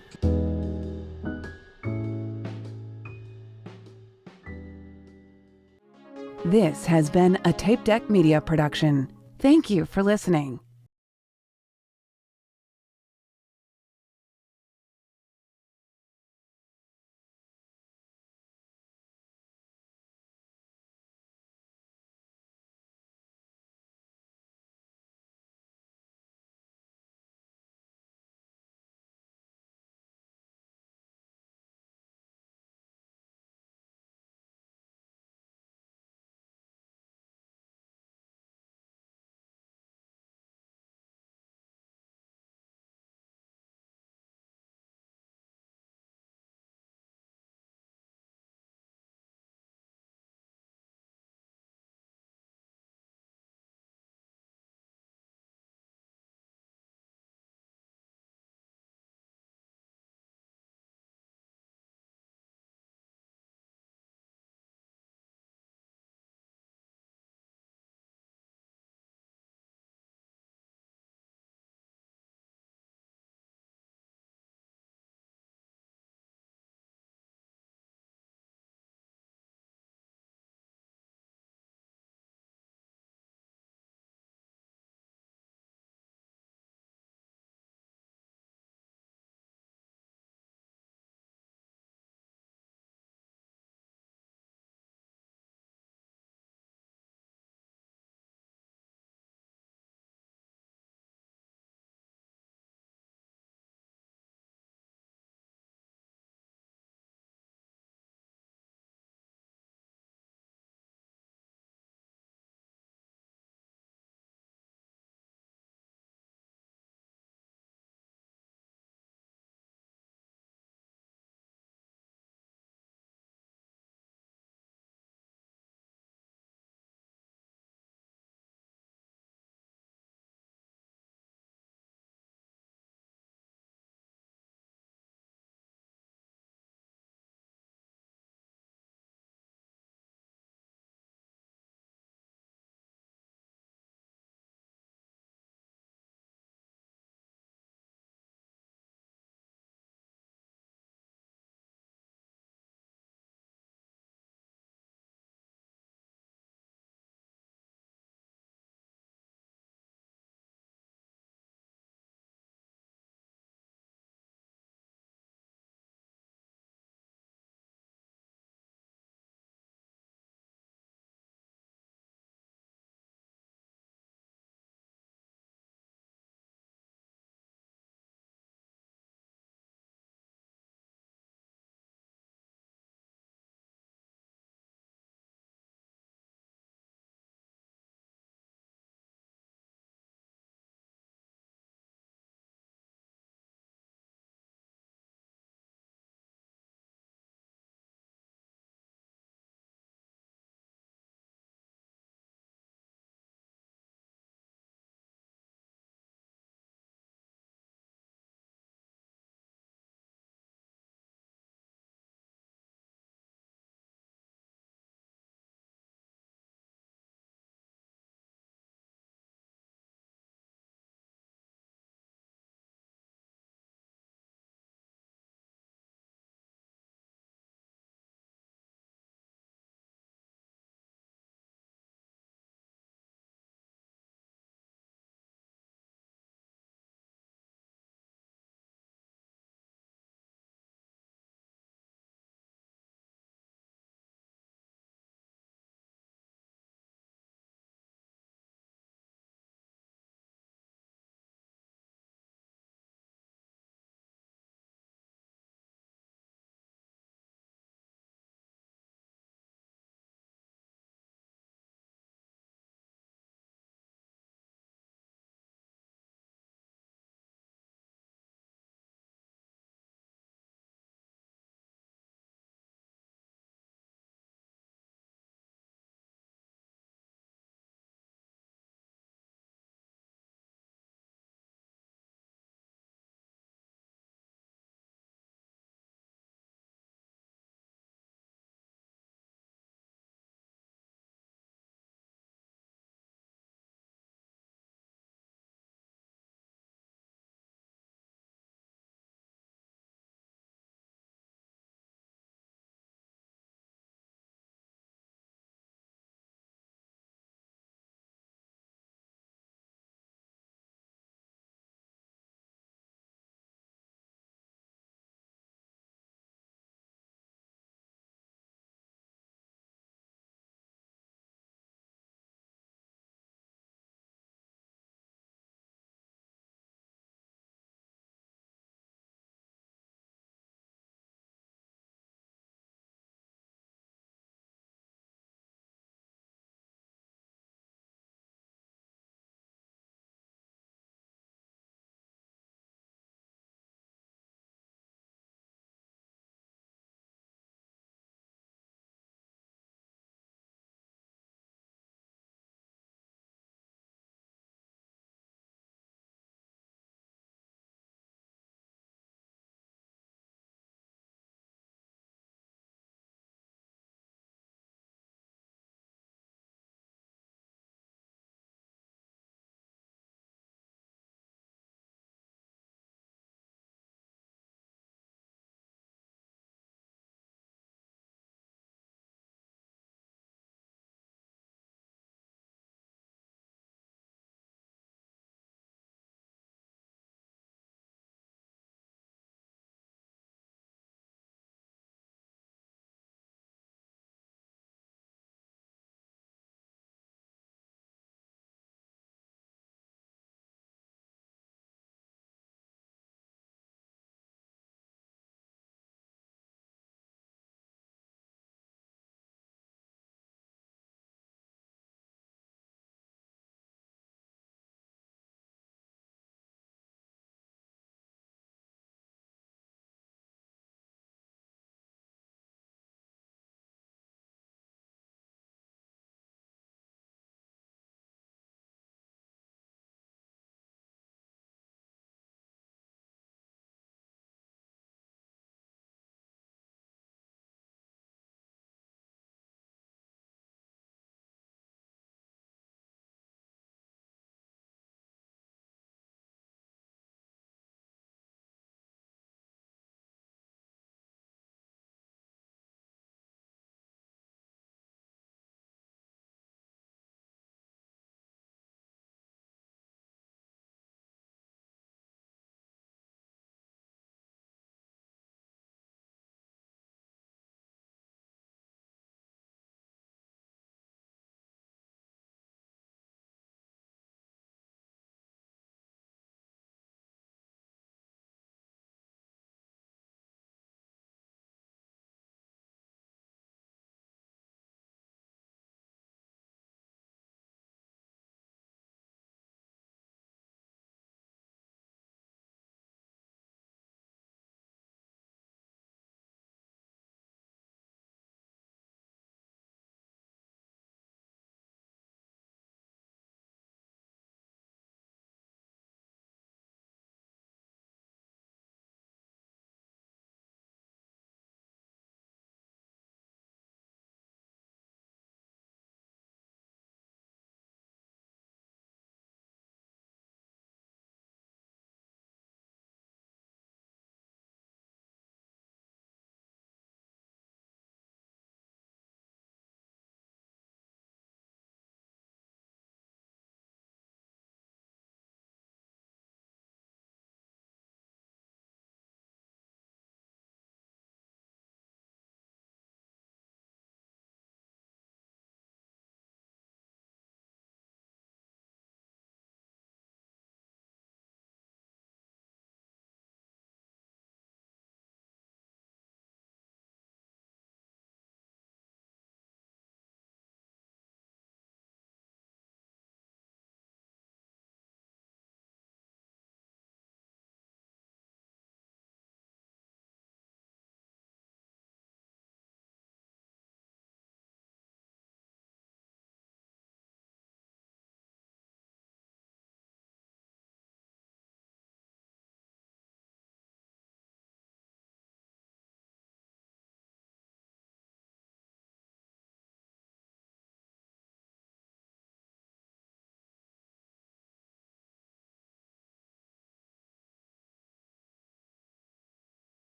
This has been a Tape Deck Media production. Thank you for listening.